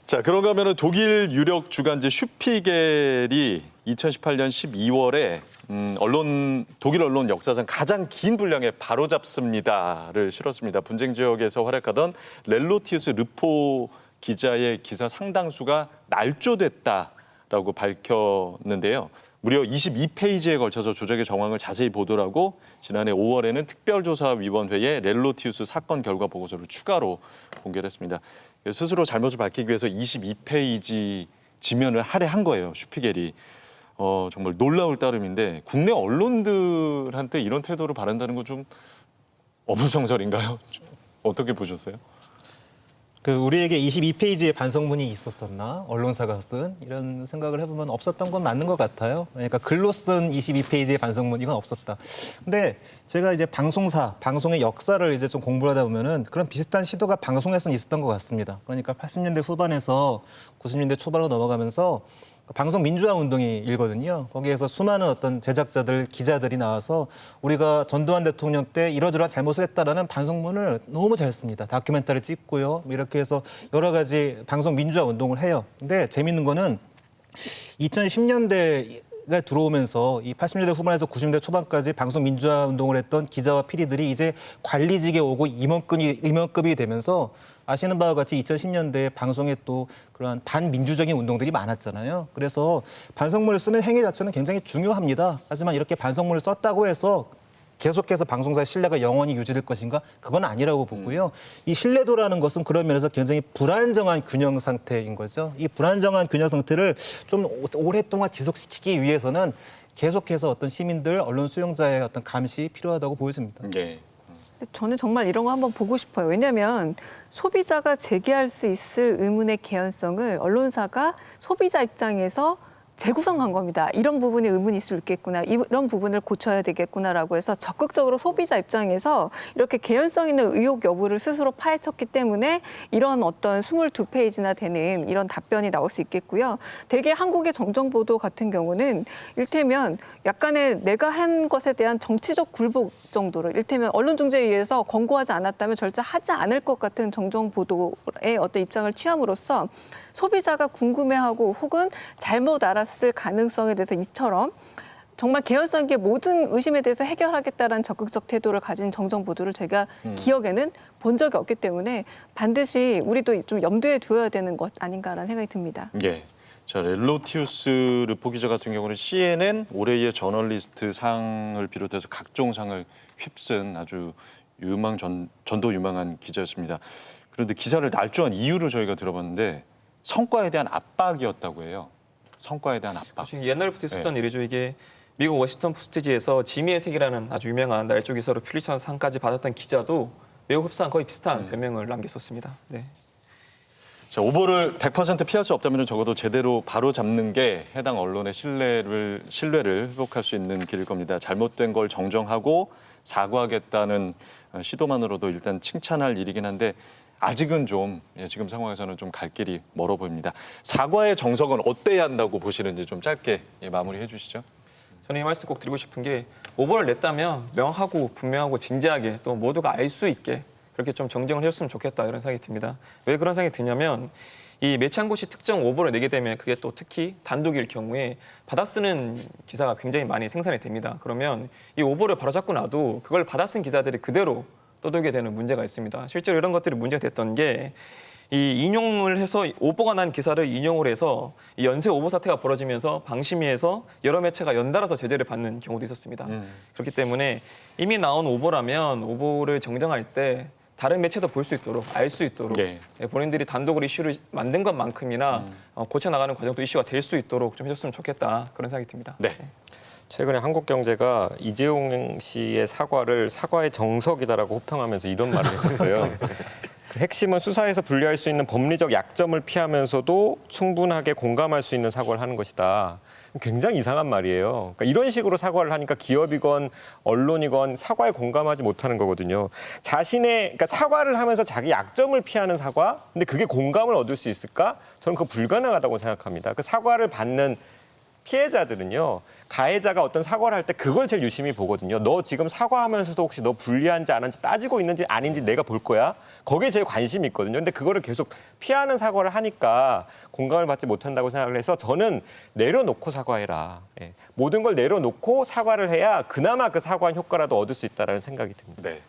자, 그런가 하면 독일 유력 주간지 슈피겔이 2018년 12월에 독일 언론 역사상 가장 긴 분량의 바로잡습니다를 실었습니다. 분쟁 지역에서 활약하던 렐로티우스 르포 기자의 기사 상당수가 날조됐다라고 밝혔는데요. 무려 22페이지에 걸쳐서 조작의 정황을 자세히 보도를 하고 지난해 5월에는 특별조사위원회에 렐로티우스 사건 결과 보고서를 추가로 공개를 했습니다. 스스로 잘못을 밝히기 위해서 22페이지 지면을 할애한 거예요, 슈피겔이. 정말 놀라울 따름인데 국내 언론들한테 이런 태도를 바란다는 건 좀 어불성설인가요? 어떻게 보셨어요? 우리에게 22페이지의 반성문이 있었었나? 언론사가 쓴 이런 생각을 해보면 없었던 건 맞는 것 같아요. 그러니까 글로 쓴 22페이지의 반성문 이건 없었다. 근데 제가 이제 방송의 역사를 이제 좀 공부를 하다 보면은 그런 비슷한 시도가 방송에서는 있었던 것 같습니다. 그러니까 80년대 후반에서 90년대 초반으로 넘어가면서 방송 민주화 운동이 일거든요. 거기에서 수많은 어떤 제작자들, 기자들이 나와서 우리가 전두환 대통령 때 이러저러한 잘못을 했다라는 반성문을 너무 잘 씁니다. 다큐멘터리 찍고요. 이렇게 해서 여러 가지 방송 민주화 운동을 해요. 근데 재밌는 거는 2010년대가 들어오면서 이 80년대 후반에서 90년대 초반까지 방송 민주화 운동을 했던 기자와 PD들이 이제 관리직에 오고 임원급이 되면서 아시는 바와 같이 2010년대에 방송에 또 그러한 반민주적인 운동들이 많았잖아요. 그래서 반성문을 쓰는 행위 자체는 굉장히 중요합니다. 하지만 이렇게 반성문을 썼다고 해서 계속해서 방송사의 신뢰가 영원히 유지될 것인가? 그건 아니라고 보고요. 이 신뢰도라는 것은 그런 면에서 굉장히 불안정한 균형 상태인 거죠. 이 불안정한 균형 상태를 좀 오랫동안 지속시키기 위해서는 계속해서 어떤 시민들, 언론 수용자의 어떤 감시 필요하다고 보여집니다. 네. 저는 정말 이런 거 한번 보고 싶어요. 왜냐하면 소비자가 제기할 수 있을 의문의 개연성을 언론사가 소비자 입장에서 재구성한 겁니다. 이런 부분에 의문이 있을 수 있겠구나. 이런 부분을 고쳐야 되겠구나라고 해서 적극적으로 소비자 입장에서 이렇게 개연성 있는 의혹 여부를 스스로 파헤쳤기 때문에 이런 어떤 22페이지나 되는 이런 답변이 나올 수 있겠고요. 대개 한국의 정정보도 같은 경우는 일테면 약간의 내가 한 것에 대한 정치적 굴복 정도로 일테면 언론중재위에서 권고하지 않았다면 절대 하지 않을 것 같은 정정보도의 어떤 입장을 취함으로써 소비자가 궁금해하고 혹은 잘못 알았을 가능성에 대해서 이처럼 정말 개연성 있게 모든 의심에 대해서 해결하겠다는 적극적 태도를 가진 정정 보도를 제가 기억에는 본 적이 없기 때문에 반드시 우리도 좀 염두에 두어야 되는 것 아닌가라는 생각이 듭니다. 예. 자, 렐로티우스 르포 기자 같은 경우는 CNN 올해의 저널리스트 상을 비롯해서 각종 상을 휩쓴 아주 전도 유망한 기자였습니다. 그런데 기사를 날조한 이유를 저희가 들어봤는데 성과에 대한 압박이었다고 해요. 성과에 대한 압박. 옛날부터 있었던 일이죠. 이게 미국 워싱턴 포스트지에서 지미의 색이라는 아주 유명한 날조 기사로 퓰리처 상까지 받았던 기자도 매우 흡사한 거의 비슷한 변명을 남겼었습니다. 네. 자, 오보를 100% 피할 수 없다면 적어도 제대로 바로 잡는 게 해당 언론의 신뢰를 회복할 수 있는 길일 겁니다. 잘못된 걸 정정하고 사과하겠다는 시도만으로도 일단 칭찬할 일이긴 한데 아직은 좀 지금 상황에서는 좀 갈 길이 멀어 보입니다. 사과의 정석은 어때야 한다고 보시는지 좀 짧게 마무리해 주시죠. 저는 이 말씀 꼭 드리고 싶은 게 오보를 냈다면 명하고 분명하고 진지하게 또 모두가 알 수 있게 그렇게 좀 정정을 해줬으면 좋겠다 이런 생각이 듭니다. 왜 그런 생각이 드냐면 이 매체한 곳이 특정 오보를 내게 되면 그게 또 특히 단독일 경우에 받아쓰는 기사가 굉장히 많이 생산이 됩니다. 그러면 이 오보를 바로잡고 나도 그걸 받아쓴 기자들이 그대로 떠돌게 되는 문제가 있습니다. 실제로 이런 것들이 문제가 됐던 게 이 인용을 해서 오보가 난 기사를 인용을 해서 이 연쇄 오보 사태가 벌어지면서 방심위에서 여러 매체가 연달아서 제재를 받는 경우도 있었습니다. 그렇기 때문에 이미 나온 오보라면 오보를 정정할 때 다른 매체도 볼 수 있도록 알 수 있도록 본인들이 단독으로 이슈를 만든 것만큼이나 고쳐나가는 과정도 이슈가 될 수 있도록 좀 해줬으면 좋겠다 그런 생각이 듭니다. 네. 최근에 한국경제가 이재용 씨의 사과를 사과의 정석이다라고 호평하면서 이런 말을 했었어요. 그 핵심은 수사에서 분리할 수 있는 법리적 약점을 피하면서도 충분하게 공감할 수 있는 사과를 하는 것이다. 굉장히 이상한 말이에요. 그러니까 이런 식으로 사과를 하니까 기업이건 언론이건 사과에 공감하지 못하는 거거든요. 그러니까 사과를 하면서 자기 약점을 피하는 사과? 근데 그게 공감을 얻을 수 있을까? 저는 그거 불가능하다고 생각합니다. 그 사과를 받는 피해자들은요, 가해자가 어떤 사과를 할 때 그걸 제일 유심히 보거든요. 너 지금 사과하면서도 혹시 너 불리한지 안 한지 따지고 있는지 아닌지 내가 볼 거야. 거기에 제일 관심이 있거든요. 근데 그거를 계속 피하는 사과를 하니까 공감을 받지 못한다고 생각을 해서 저는 내려놓고 사과해라. 예. 모든 걸 내려놓고 사과를 해야 그나마 그 사과한 효과라도 얻을 수 있다는 생각이 듭니다. 네.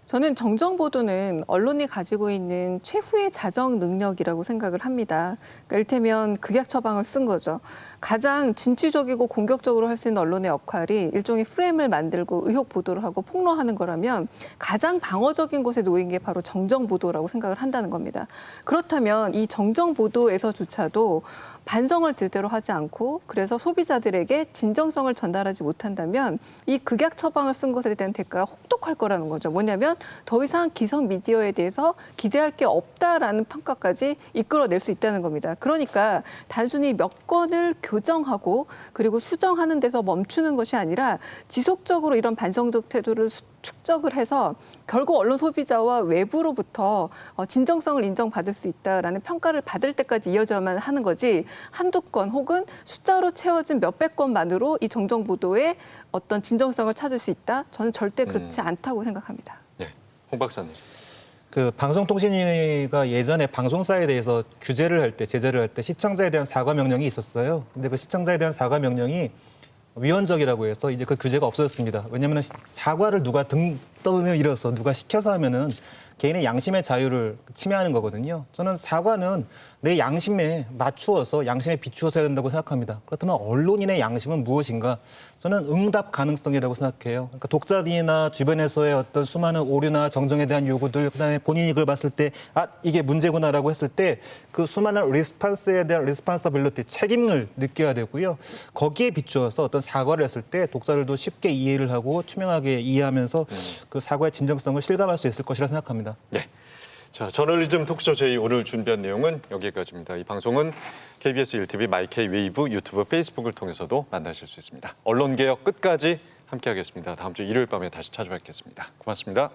저는 정정보도는 언론이 가지고 있는 최후의 자정 능력이라고 생각을 합니다. 그러니까 이를테면 극약 처방을 쓴 거죠. 가장 진취적이고 공격적으로 할 수 있는 언론의 역할이 일종의 프레임을 만들고 의혹 보도를 하고 폭로하는 거라면 가장 방어적인 곳에 놓인 게 바로 정정보도라고 생각을 한다는 겁니다. 그렇다면 이 정정보도에서조차도 반성을 제대로 하지 않고 그래서 소비자들에게 진정성을 전달하지 못한다면 이 극약 처방을 쓴 것에 대한 대가가 혹독할 거라는 거죠. 뭐냐면 더 이상 기성 미디어에 대해서 기대할 게 없다라는 평가까지 이끌어낼 수 있다는 겁니다. 그러니까 단순히 몇 건을 교정하고 그리고 수정하는 데서 멈추는 것이 아니라 지속적으로 이런 반성적 태도를 축적을 해서 결국 언론 소비자와 외부로부터 진정성을 인정받을 수 있다라는 평가를 받을 때까지 이어져야만 하는 거지 한두 건 혹은 숫자로 채워진 몇백 건만으로 이 정정보도의 어떤 진정성을 찾을 수 있다? 저는 절대 그렇지 않다고 생각합니다. 네. 홍 박사님. 그 방송통신위가 예전에 방송사에 대해서 규제를 할 때, 제재를 할 때 시청자에 대한 사과 명령이 있었어요. 근데 그 시청자에 대한 사과 명령이 위헌적이라고 해서 이제 그 규제가 없어졌습니다. 왜냐하면 사과를 누가 등 떠밀어 일어서 누가 시켜서 하면은 개인의 양심의 자유를 침해하는 거거든요. 저는 사과는 내 양심에 맞추어서 양심에 비추어서 해야 된다고 생각합니다. 그렇다면 언론인의 양심은 무엇인가? 저는 응답 가능성이라고 생각해요. 그러니까 독자들이나 주변에서의 어떤 수많은 오류나 정정에 대한 요구들, 그다음에 본인이 그걸 봤을 때 이게 문제구나라고 했을 때 그 수많은 리스판스에 대한 리스판서빌리티, 책임을 느껴야 되고요. 거기에 비추어서 어떤 사과를 했을 때 독자들도 쉽게 이해를 하고 투명하게 이해하면서 그 사과의 진정성을 실감할 수 있을 것이라 생각합니다. 네. 자, 저널리즘 톡쇼 제2 오늘 준비한 내용은 여기까지입니다. 이 방송은 KBS 1TV, 마이K 웨이브, 유튜브, 페이스북을 통해서도 만나실 수 있습니다. 언론개혁 끝까지 함께하겠습니다. 다음 주 일요일 밤에 다시 찾아뵙겠습니다. 고맙습니다.